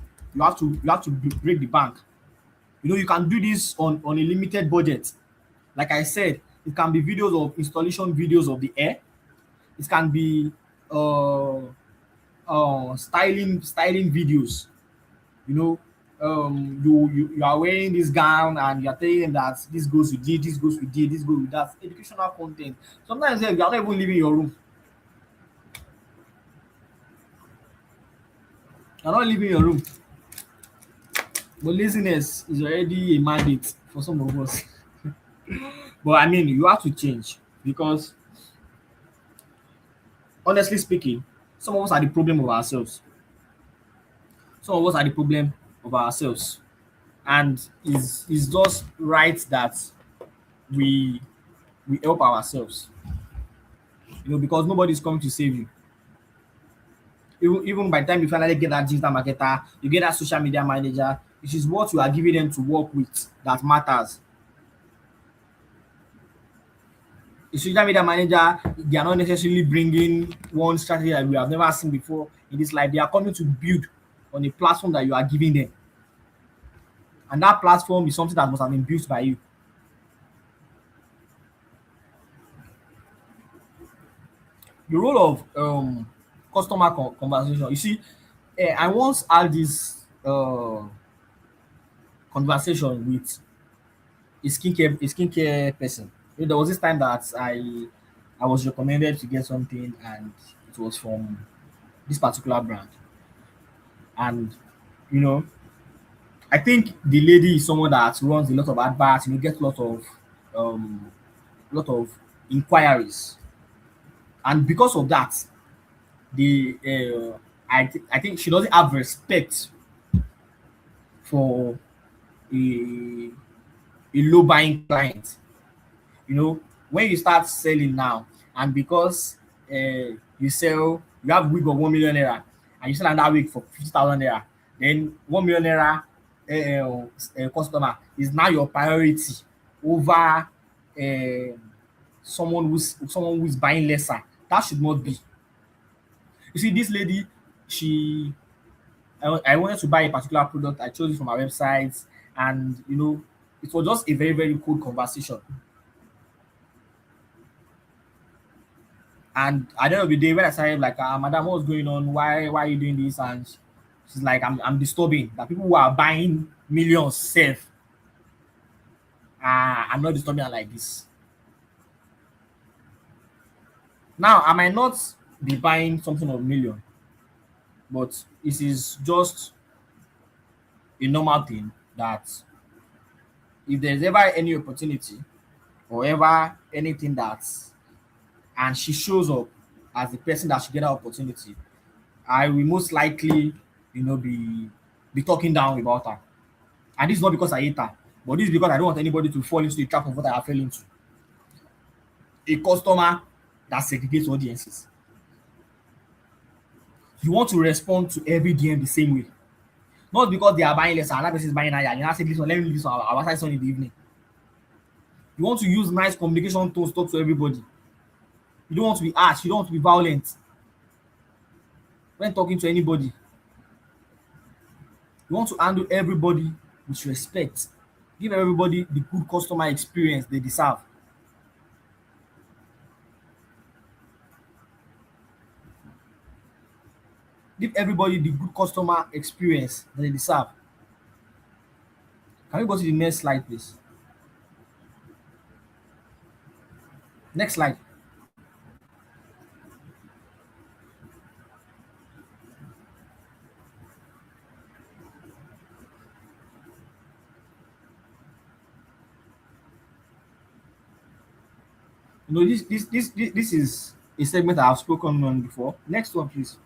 to break the bank. You know, you can do this on a limited budget. Like I said, it can be videos of installation videos of the air. It can be uh styling videos. You know, you are wearing this gown and you are telling them that this goes with this, this goes with this, this goes with that. Educational content. Sometimes you are not even leaving your room. You are not leaving your room. But laziness is already a mandate for some of us. But I mean, you have to change because honestly speaking, some of us are the problem of ourselves. Some of us are the problem of ourselves. And it's just right that we we help ourselves. You know, because nobody is coming to save you. Even by the time you finally get that digital marketer, you get that social media manager, it is what you are giving them to work with that matters. A social media manager, they are not necessarily bringing one strategy that we have never seen before in this life. They are coming to build on a platform that you are giving them. And that platform is something that must have been built by you. The role of customer conversation. You see, I once had this conversation with a skincare person. You know, there was this time that I was recommended to get something and it was from this particular brand. And you know, I think the lady is someone that runs a lot of adverts, you know, get um lot of inquiries. And because of that, the I think she doesn't have respect for a low buying client. You know, when you start selling now, and because you have wig of 1 million naira and you sell another wig for 50,000 naira, then 1 million naira customer is now your priority over someone who is buying lesser. That should not be. You see, this lady, she I wanted to buy a particular product. I chose it from her website, and you know, it was just a very very cool conversation. And at the end of the day, when I started like, madam, what's going on? Why are you doing this? And she's like, I'm disturbing that people who are buying millions safe. I'm not disturbing her like this. Now I might not be buying something of million, but it is just a normal thing that if there's ever any opportunity or ever anything that and she shows up as the person that should get that opportunity, I will most likely, you know, be talking down about her. And this is not because I hate her, but this is because I don't want anybody to fall into the trap of what I fell into. A customer that segregates audiences. You want to respond to every DM the same way. Not because they are buying less and another person is buying higher. You now say, listen, let me leave this one. Our side on in the evening. You want to use nice communication tools to talk to everybody. You don't want to be harsh. You don't want to be violent when talking to anybody. You want to handle everybody with respect. Give everybody the good customer experience they deserve. Give everybody the good customer experience that they deserve. Can we go to the next slide, please? Next slide. You know, this is a segment I have spoken on before. Next one, please.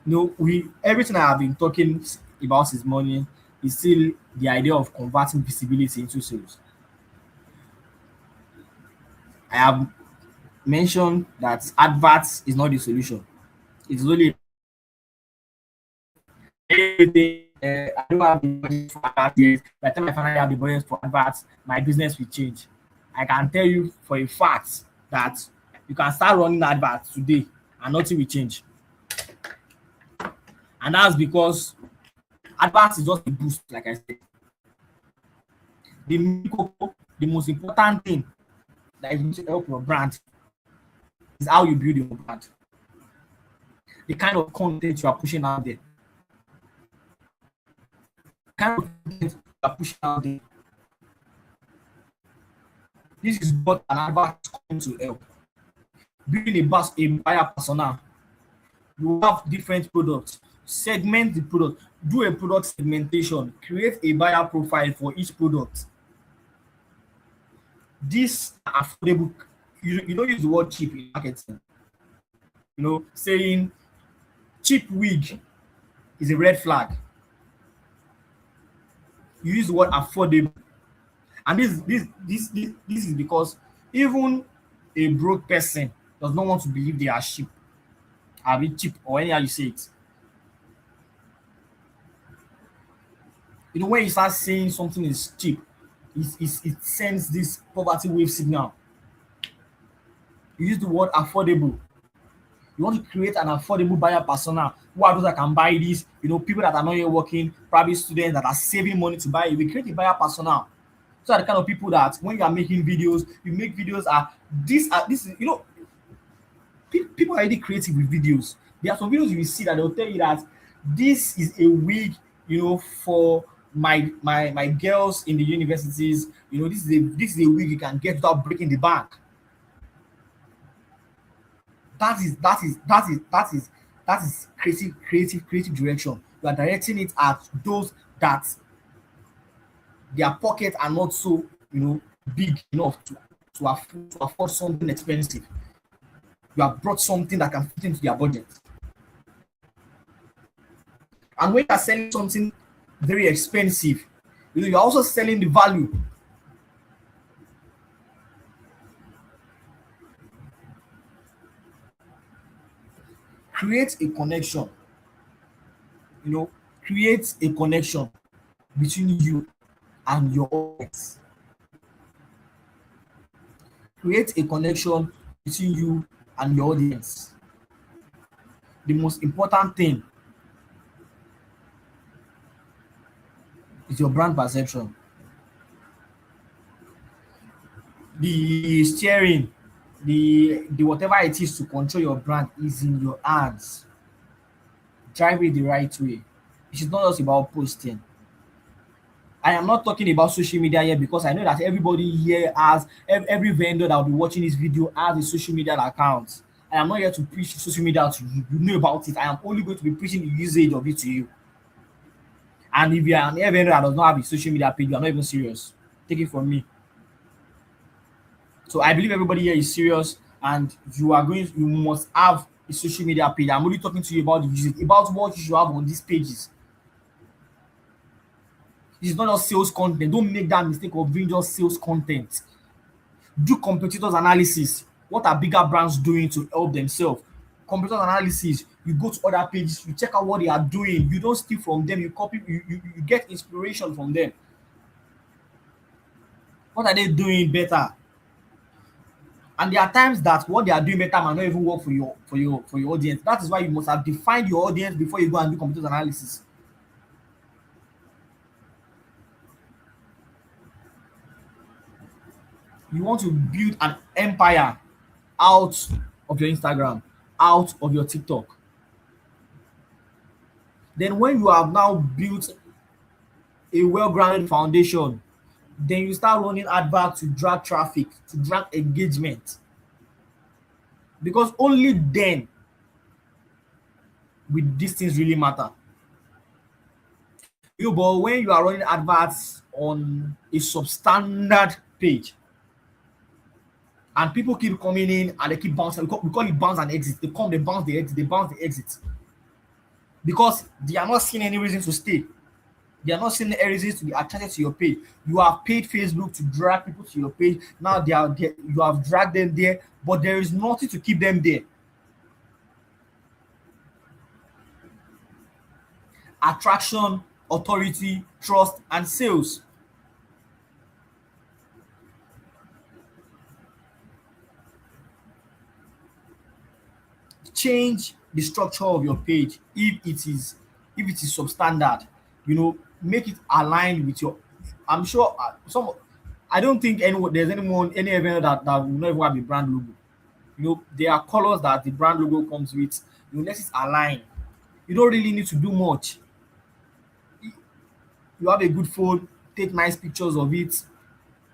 You know, we everything I have been talking about is money. is still the idea of converting visibility into sales. I have mentioned that adverts is not the solution. It is only a part. Many people think I don't have the budget for adverts yet. By the time I finally have the budget for adverts, my business will change. I can tell you for a fact that you can start running adverts today and nothing will change. And that's because adverts is just a boost, like I said. The main koko, the most important thing that is going to help your brand is how you build your brand. The kind of content you are pushing out there. The kind of content you are pushing out there. This is what an advert is going to help. Building a buyer persona. You have different products. Segment the product. Do a product segmentation. Create a buyer profile for each product. This affordable. You don't use the word cheap in marketing. Saying cheap wig is a red flag. You use the word affordable. And this is because even a broke person does not want to believe they are cheap. I mean cheap or anyhow you say it. When you start saying something is cheap, it sends this poverty wave signal. You use the word affordable. You want to create an affordable buyer persona. Who are those that can buy this? People that are not yet working, probably students that are saving money to buy it. We create a buyer persona. So are the kind of people that when you are making videos, you make videos this is people are already creative with videos. There are some videos you will see that they'll tell you that this is a wig, for my girls in the universities. This is a wig you can get without breaking the bank. That is creative direction. You are directing it at those that their pockets are not so big enough to afford something expensive. You have brought something that can fit into their budget. And when you are selling something very expensive, you're also selling the value. Create a connection. Create a connection between you and your audience. Create a connection between you and your audience. The most important thing is your brand perception. The steering, the whatever it is to control your brand is in your hands. Drive it the right way. It is not just about posting. I am not talking about social media here because I know that everybody here has every vendor that will be watching this video has a social media account. I am not here to preach social media to you. You know about it. I am only going to be preaching the usage of it to you. And if you are an vendor that does not have a social media page, you are not even serious. Take it from me. So I believe everybody here is serious, and you must have a social media page. I'm only talking to you about the usage, about what you should have on these pages. It's not just sales content. Don't make that mistake of doing just sales content. Do competitors analysis. What are bigger brands doing to help themselves? Competitors analysis. You go to other pages, you check out what they are doing. You don't steal from them. You copy. You get inspiration from them. What are they doing better? And there are times that what they are doing better might not even work for your audience. That is why you must have defined your audience before you go and do competitors analysis. You want to build an empire out of your Instagram, out of your TikTok. Then when you have now built a well-grounded foundation, then you start running adverts to drag traffic, to drag engagement. Because only then will these things really matter. But when you are running adverts on a substandard page, and people keep coming in and they keep bouncing, we call it bounce and exit. They come, they bounce, they exit, they bounce, they exit. Because they are not seeing any reason to stay. They are not seeing any reasons to be attracted to your page. You have paid Facebook to drag people to your page. Now they are there, you have dragged them there, but there is nothing to keep them there. Attraction, authority, trust, and sales. Change the structure of your page if it is substandard. You know, make it aligned with your. I'm sure some. I don't think anyone there's anyone any event that will not even have a brand logo. You know, there are colors that the brand logo comes with. You know, let it align. You don't really need to do much. You have a good phone, take nice pictures of it.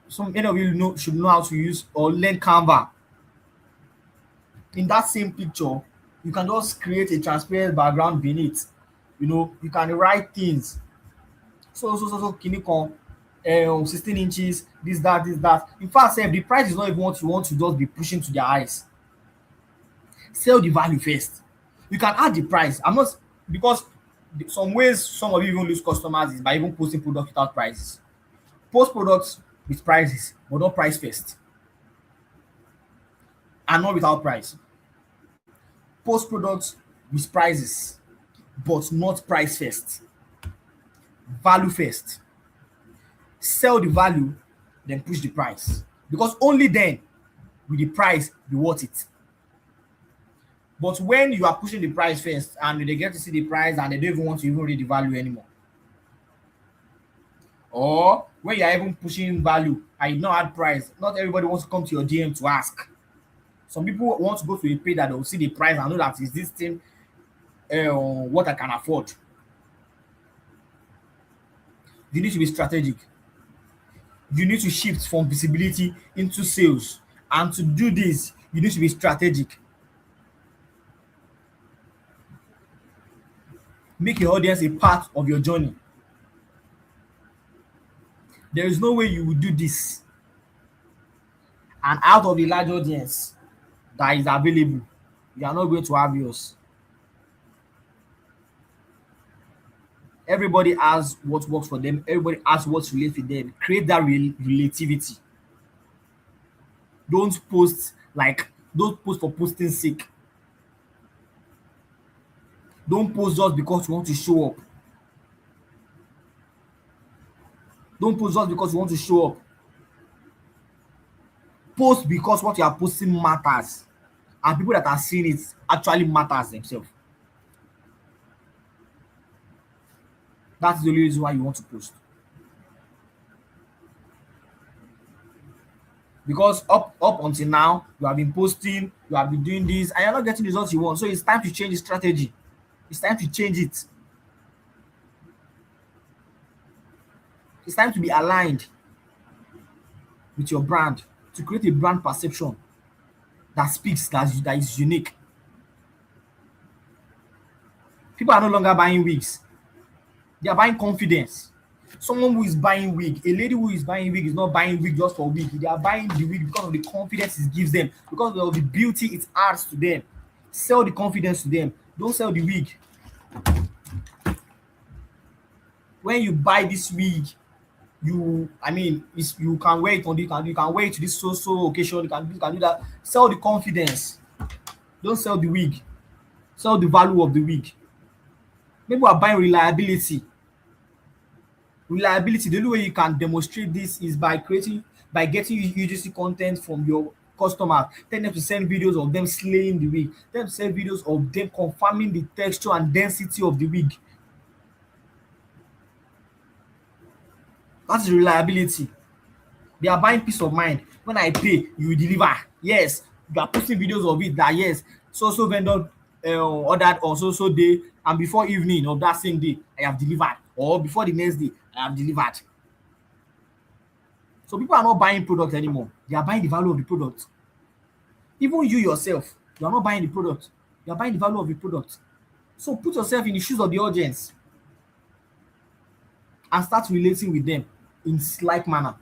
Some any of you know should know how to use or learn Canva. In that same picture, you can just create a transparent background beneath. You know, you can write things. So kini kan 16 inches, this, that. In fact, sef, the price is not even what you want to just be pushing to their eyes. Sell the value first. You can add the price. I'm not because some ways some of you even lose customers is by even posting products without prices. Post products with prices, but not price first, and not without price. Post products with prices, but not price first. Value first. Sell the value, then push the price. Because only then will the price be worth it. But when you are pushing the price first and they get to see the price and they don't even want to even read the value anymore, or when you are even pushing value and you not add price, not everybody wants to come to your DM to ask. Some people want to go to a page that they will see the price and know that is this thing what I can afford. You need to be strategic. You need to shift from visibility into sales. And to do this, you need to be strategic. Make your audience a part of your journey. There is no way you will do this and out of the large audience that is available, you are not going to have yours. Everybody has what works for them. Everybody has what relates with them. Create that relativity. Don't post for posting sake. Don't post just because you want to show up. Don't post just because you want to show up. Post because what you are posting matters and people that are seeing it actually matters themselves. That's the only reason why you want to post. Because up until now, you have been posting, you have been doing this, and you're not getting the results you want. So it's time to change the strategy. It's time to change it. It's time to be aligned with your brand to create a brand perception that speaks, that is unique. People are no longer buying wigs. They are buying confidence. Someone who is buying wig, a lady who is buying wig is not buying wig just for wig. They are buying the wig because of the confidence it gives them, because of the beauty it adds to them. Sell the confidence to them. Don't sell the wig. When you buy this wig, you can wear it on you can wear it to this so occasion. You can do that. Sell the confidence. Don't sell the wig. Sell the value of the wig. People are buying reliability. Reliability, the only way you can demonstrate this is by getting UGC content from your customers. Tell them to send videos of them slaying the wig. Tell them to send videos of them confirming the texture and density of the wig. That's reliability. They are buying peace of mind. When I pay, you will deliver. Yes, you are posting videos of it that yes, so vendor ordered on so day, and before evening of that same day, I have delivered, or before the next day, I have delivered. So people are not buying product anymore. They are buying the value of the product. Even you yourself, you are not buying the product. You are buying the value of the product. So put yourself in the shoes of the audience and start relating with them in like manner.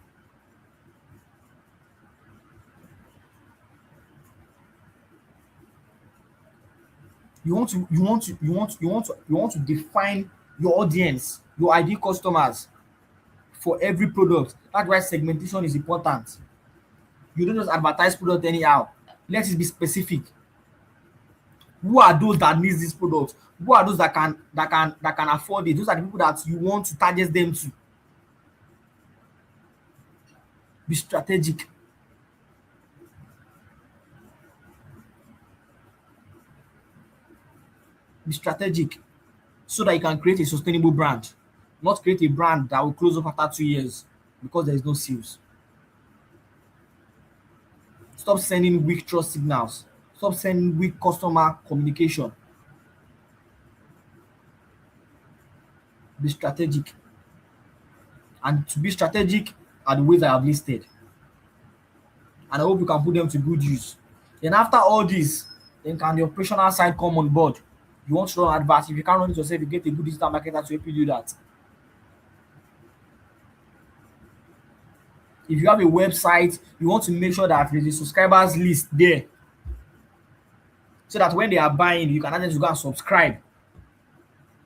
You want to define your audience. your ideal customers for every product. That's why segmentation is important. You don't just advertise product anyhow. Let it be specific. Who are those that needs this product? Who are those that can afford it? Those are the people that you want to target them to. Be strategic. Be strategic so that you can create a sustainable brand, not create a brand that will close up after 2 years because there is no sales. Stop sending weak trust signals. Stop sending weak customer communication. Be strategic. And to be strategic are the ways I have listed. And I hope you can put them to good use. Then after all this, then can the operational side come on board? You want to run adverts. If you can't run it yourself, you get a good digital marketer to help you do that. If you have a website, you want to make sure that there's a subscribers list there so that when they are buying, you can ask them to go and subscribe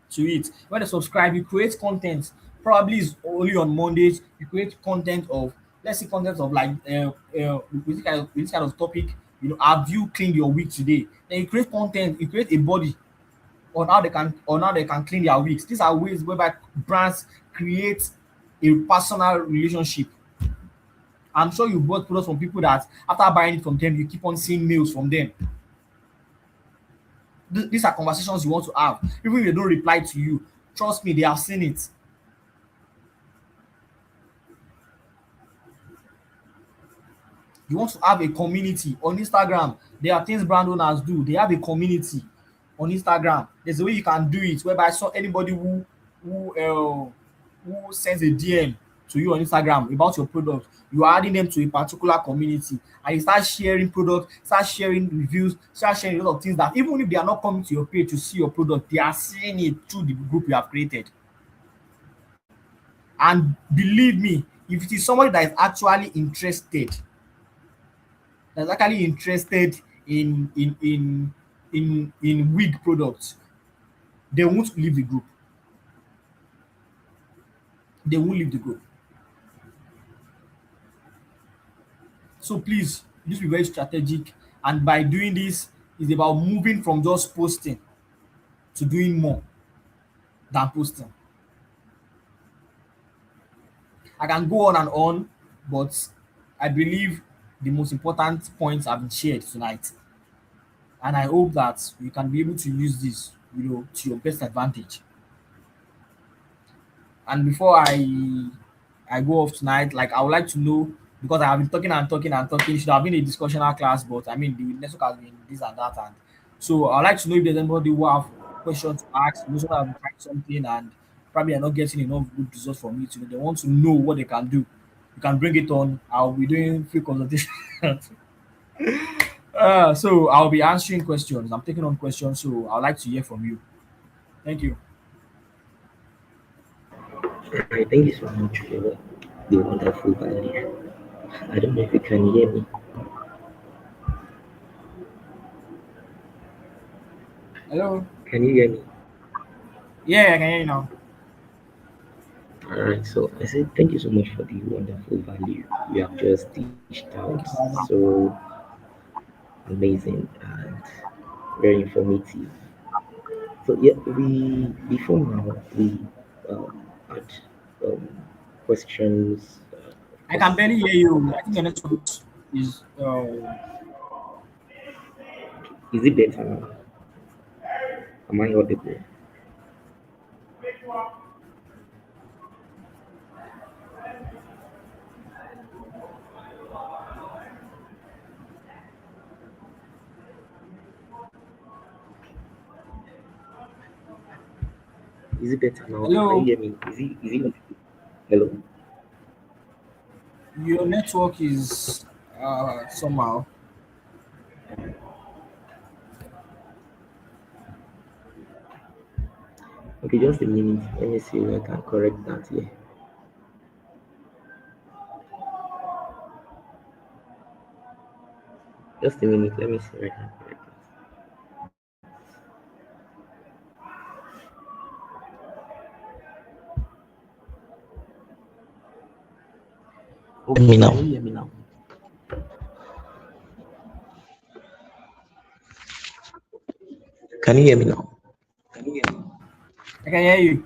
to it. When they subscribe, you create content. Probably is only on Mondays. You create content of, let's say, content of like with this kind of topic. Have you cleaned your wig today? Then you create content. You create a body on how they can clean their wigs. These are ways whereby brands create a personal relationship. I'm sure you bought products from people that after buying it from them, you keep on seeing mails from them. These are conversations you want to have. Even if they don't reply to you, trust me, they have seen it. You want to have a community on Instagram. There are things brand owners do. They have a community on Instagram. There's a way you can do it whereby anybody who sends a DM to you on Instagram about your product, you are adding them to a particular community, and you start sharing products, start sharing reviews, start sharing a lot of things that even if they are not coming to your page to see your product, they are seeing it through the group you have created. And believe me, if it is somebody that is actually interested in wig products, they won't leave the group. They won't leave the group. So please, just be very strategic. And by doing this, it's about moving from just posting to doing more than posting. I can go on and on, but I believe the most important points have been shared tonight. And I hope that you can be able to use this, to your best advantage. And before I go off tonight, like I would like to know, because I have been talking and talking and talking. It should have been a discussional class, but I mean the network has been this and that, and so I'd like to know if there's anybody who have questions to ask. Those who have been trying something and probably are not getting enough good results from it. They want to know what they can do. You can bring it on. I'll be doing free consultation. So I'll be answering questions. I'm taking on questions, so I'd like to hear from you. Thank you. Alright, thank you so much for the wonderful value. I don't know if you can hear me. Hello. Can you hear me? Yeah, I can hear you now. Alright, so I said thank you so much for the wonderful value you have just dished out. Thank you for having me. So amazing and very informative. So yeah, we before now we had um, questions. Of I can course, barely hear you. I think your network is is it better now? Am I audible? Is it better now? Can you hello. hear me? Is it audible? Hello? Your network is somehow. Okay, just a minute. Let me see if I can correct that here. Just a minute. Let me see if I can correct that. Okay, can you hear me now? Can you hear me now? I can hear you.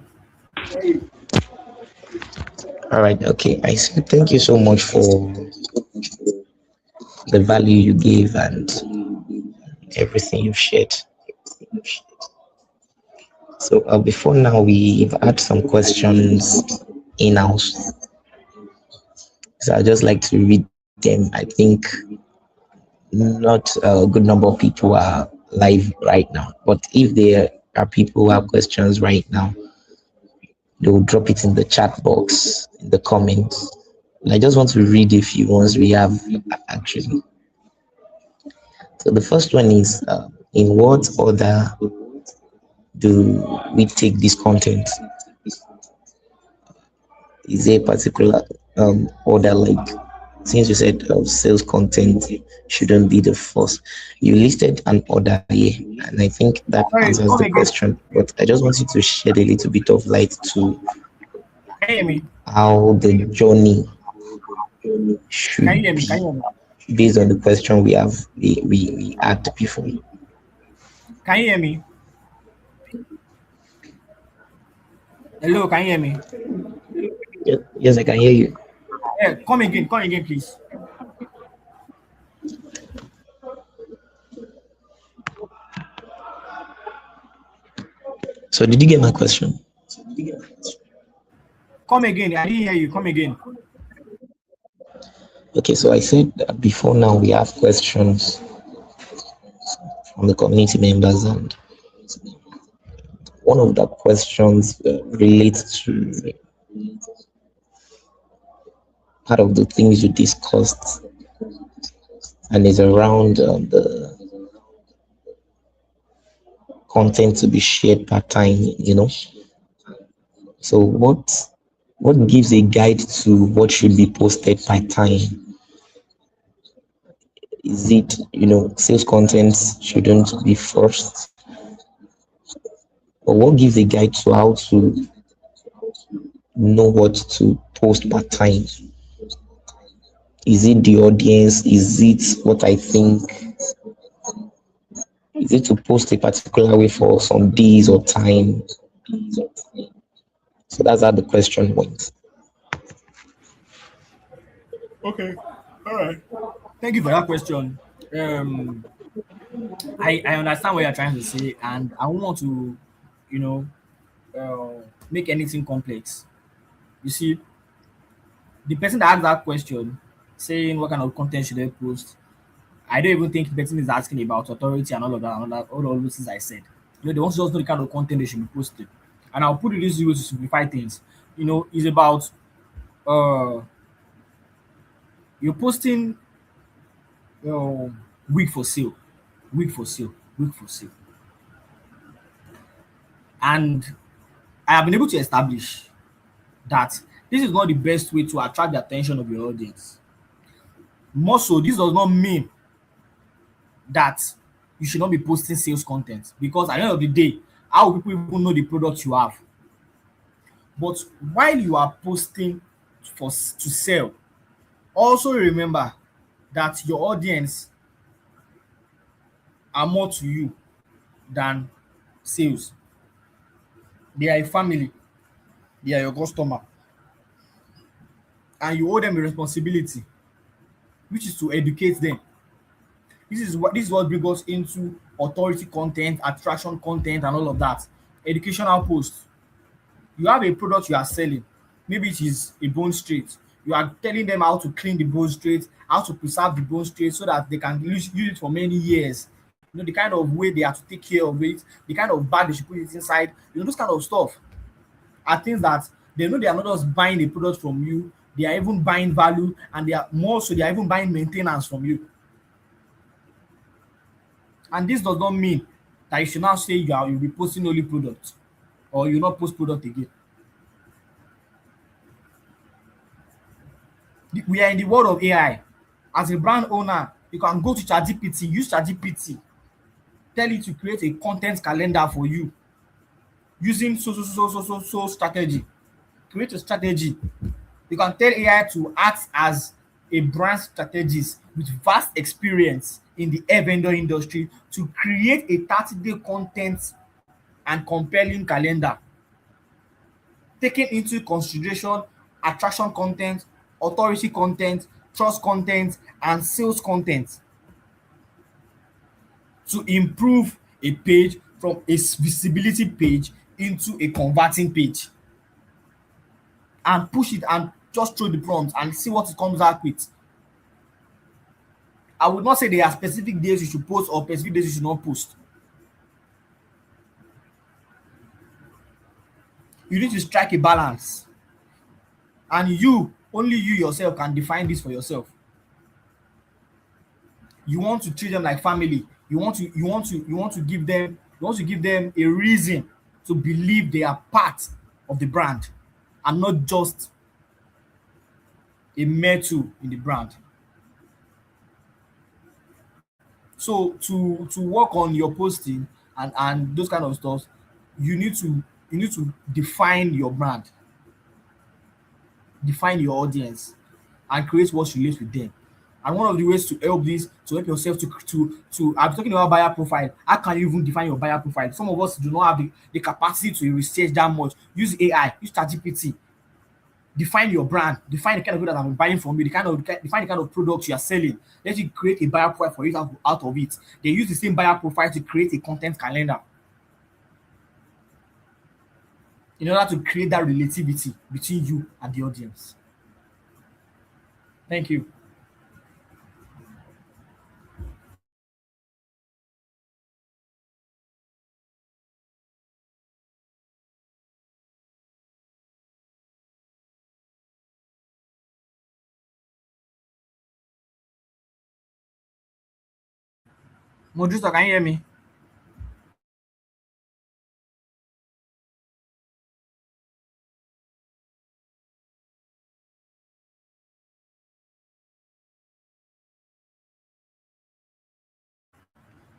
All right. Okay. I said thank you so much for the value you gave and everything you've shared. So before now, we've had some questions in house. So I'd just like to read them. I think not a good number of people are live right now, but if there are people who have questions right now, they will drop it in the chat box in the comments. And I just want to read a few ones we have actually. So the first one is in what order do we take this content? Is there a particular order, like since you said sales content shouldn't be the first, you listed an order here, and I think that Sorry, answers the come again. question, but I just want you to shed a little bit of light to Can you hear me? how the journey Can you should hear me? Can you be hear me? based on the question we had before. Can you hear me? Hello, can you hear me? Yes, I can hear you. Yeah, come again, please. So did you get my question? Come again. I didn't hear you. Come again. Okay, so I said that before now we have questions from the community members, and one of the questions relates to part of the things you discussed and is around the content to be shared per time, So what gives a guide to what should be posted per time? Is it, sales content shouldn't be first? Or what gives a guide to how to know what to post per time? Is it the audience? Is it what I think? Is it to post a particular way for some days or time? So that's how the question went. Okay. All right. Thank you for that question. Um, I understand what you're trying to say, and I don't want to, you know, make anything complex. You see, the person that asked that question, saying what kind of content should I post, I don't even think the person is asking about authority and all of that, and all of those things I said. They want to just know the kind of content they should be posting. And I'll put it this way to simplify things. It's about uh, you're posting wig for sale, wig for sale, wig for sale. And I have been able to establish that this is not the best way to attract the attention of your audience. More so, this does not mean that you should not be posting sales content, because at the end of the day, how will people even know the product you have? But while you are posting to sell, also remember that your audience are more to you than sales. They are a family, they are your customer, and you owe them a responsibility, which is to educate them. This is what brings us into authority content, attraction content, and all of that. Educational posts. You have a product you are selling. Maybe it is a bone straight. You are telling them how to clean the bone straight, how to preserve the bone straight so that they can use it for many years. The kind of way they have to take care of it, the kind of bag they should put it inside, those kind of stuff are things that they know they are not just buying a product from you, they are even buying value, and they are even buying maintenance from you. And this does not mean that you should now say you'll be posting only product, or you not post product again. We are in the world of AI. As a brand owner, you can go to ChatGPT, use ChatGPT, tell it to create a content calendar for you using so strategy. Create a strategy. You can tell AI to act as a brand strategist with vast experience in the hair vendor industry to create a 30-day content and compelling calendar, taking into consideration attraction content, authority content, trust content, and sales content to improve a page from a visibility page into a converting page, and push it and just throw the prompt and see what it comes out with. I would not say there are specific days you should post or specific days you should not post. You need to strike a balance, and you, only you yourself can define this for yourself. You want to treat them like family. You want to give them a reason to believe they are part of the brand and not just a mere tool in the brand. So to work on your posting and those kind of stuff, you need to define your brand, define your audience, and create what relates with them. And one of the ways to help this, to help yourself to I'm talking about buyer profile. How can you even define your buyer profile? Some of us do not have the capacity to research that much. Use AI, use ChatGPT. Define your brand, define the kind of people that I'm buying from you, define the kind of products you are selling. Let you create a buyer profile for you out of it. They use the same buyer profile to create a content calendar in order to create that relativity between you and the audience. Thank you. Modristo, can you hear me?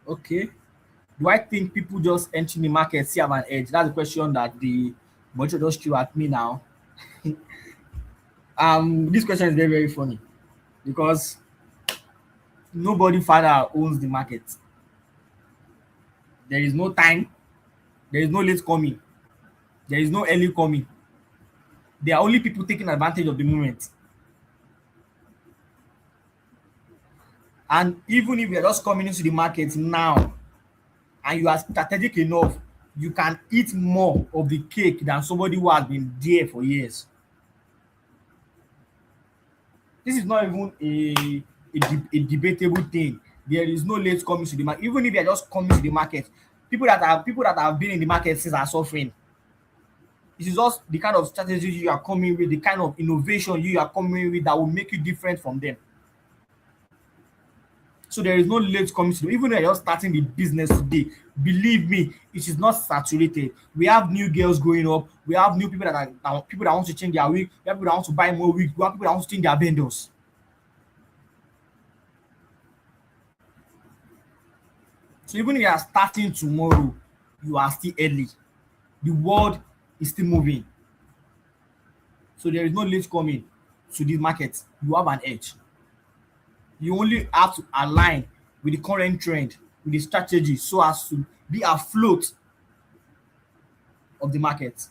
Okay. Do I think people just entering the market see have an edge? That's the question that the Modristo just threw at me now. This question is very, very funny because nobody father owns the market. There is no time, there is no late coming, there is no early coming. There are only people taking advantage of the moment. And even if you're just coming into the market now and you are strategic enough, you can eat more of the cake than somebody who has been there for years. This is not even a debatable thing. There is no late coming to the market. Even if you're just coming to the market, people that have been in the market since are suffering. This is just the kind of strategy you are coming with, the kind of innovation you are coming with that will make you different from them. So there is no late coming to them. Even though you're just starting the business today, believe me, it is not saturated. We have new girls growing up. We have new people people that want to change their wig. We have people that want to buy more wigs. We have people that want to change their vendors. So even if you are starting tomorrow, you are still early. The world is still moving. So there is no late coming to this market. You have an edge. You only have to align with the current trend, with the strategy, so as to be afloat of the market.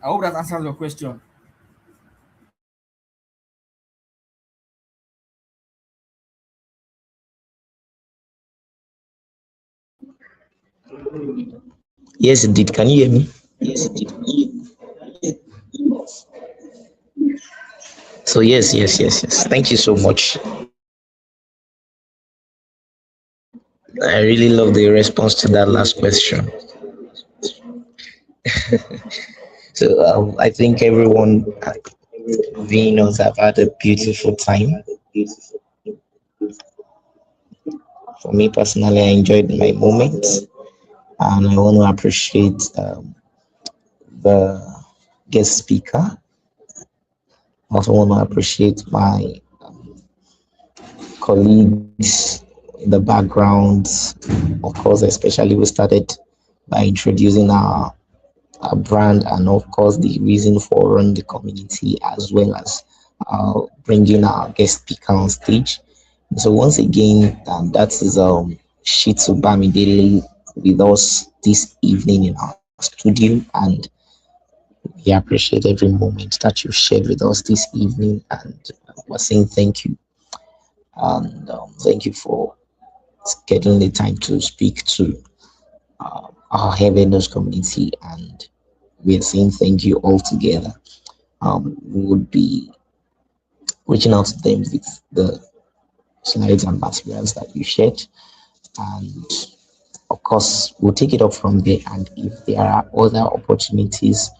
I hope that answers your question. Yes, indeed. Can you hear me? So yes. Thank you so much. I really love the response to that last question. So I think everyone knows I've had a beautiful time. For me personally, I enjoyed my moments, and I want to appreciate the guest speaker. I also want to appreciate my colleagues in the background, of course, especially we started by introducing our brand, and of course the reason for running the community, as well as bringing our guest speaker on stage. So once again, that is Shitu Bamidele with us this evening in our studio, and we appreciate every moment that you shared with us this evening, and we're saying thank you, and thank you for scheduling the time to speak to our Heaven's community, and we are saying thank you all together. We would be reaching out to them with the slides and materials that you shared, and of course, we'll take it up from there. And if there are other opportunities,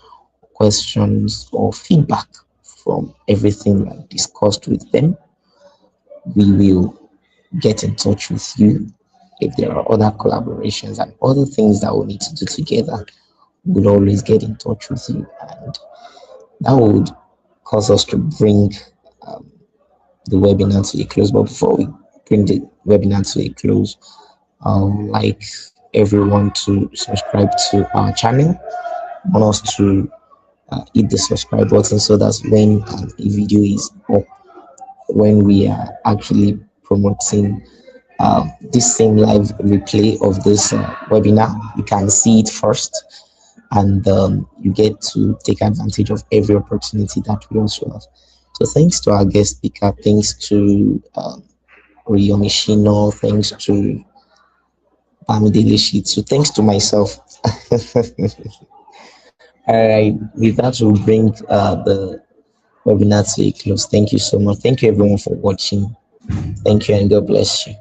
questions, or feedback from everything we discussed with them, we will get in touch with you. If there are other collaborations and other things that we need to do together, we'll always get in touch with you. And that would cause us to bring um, the webinar to a close. But before we bring the webinar to a close, I would like everyone to subscribe to our channel. I want us to hit the subscribe button so that when a video is up, when we are actually promoting this same live replay of this webinar, you can see it first, and you get to take advantage of every opportunity that we also have. So thanks to our guest speaker, thanks to Rio Mishino, thanks to Bamidele Shitsu, thanks to myself. All right, with that, we'll bring the webinar to a close. Thank you so much. Thank you everyone for watching. Thank you and God bless you.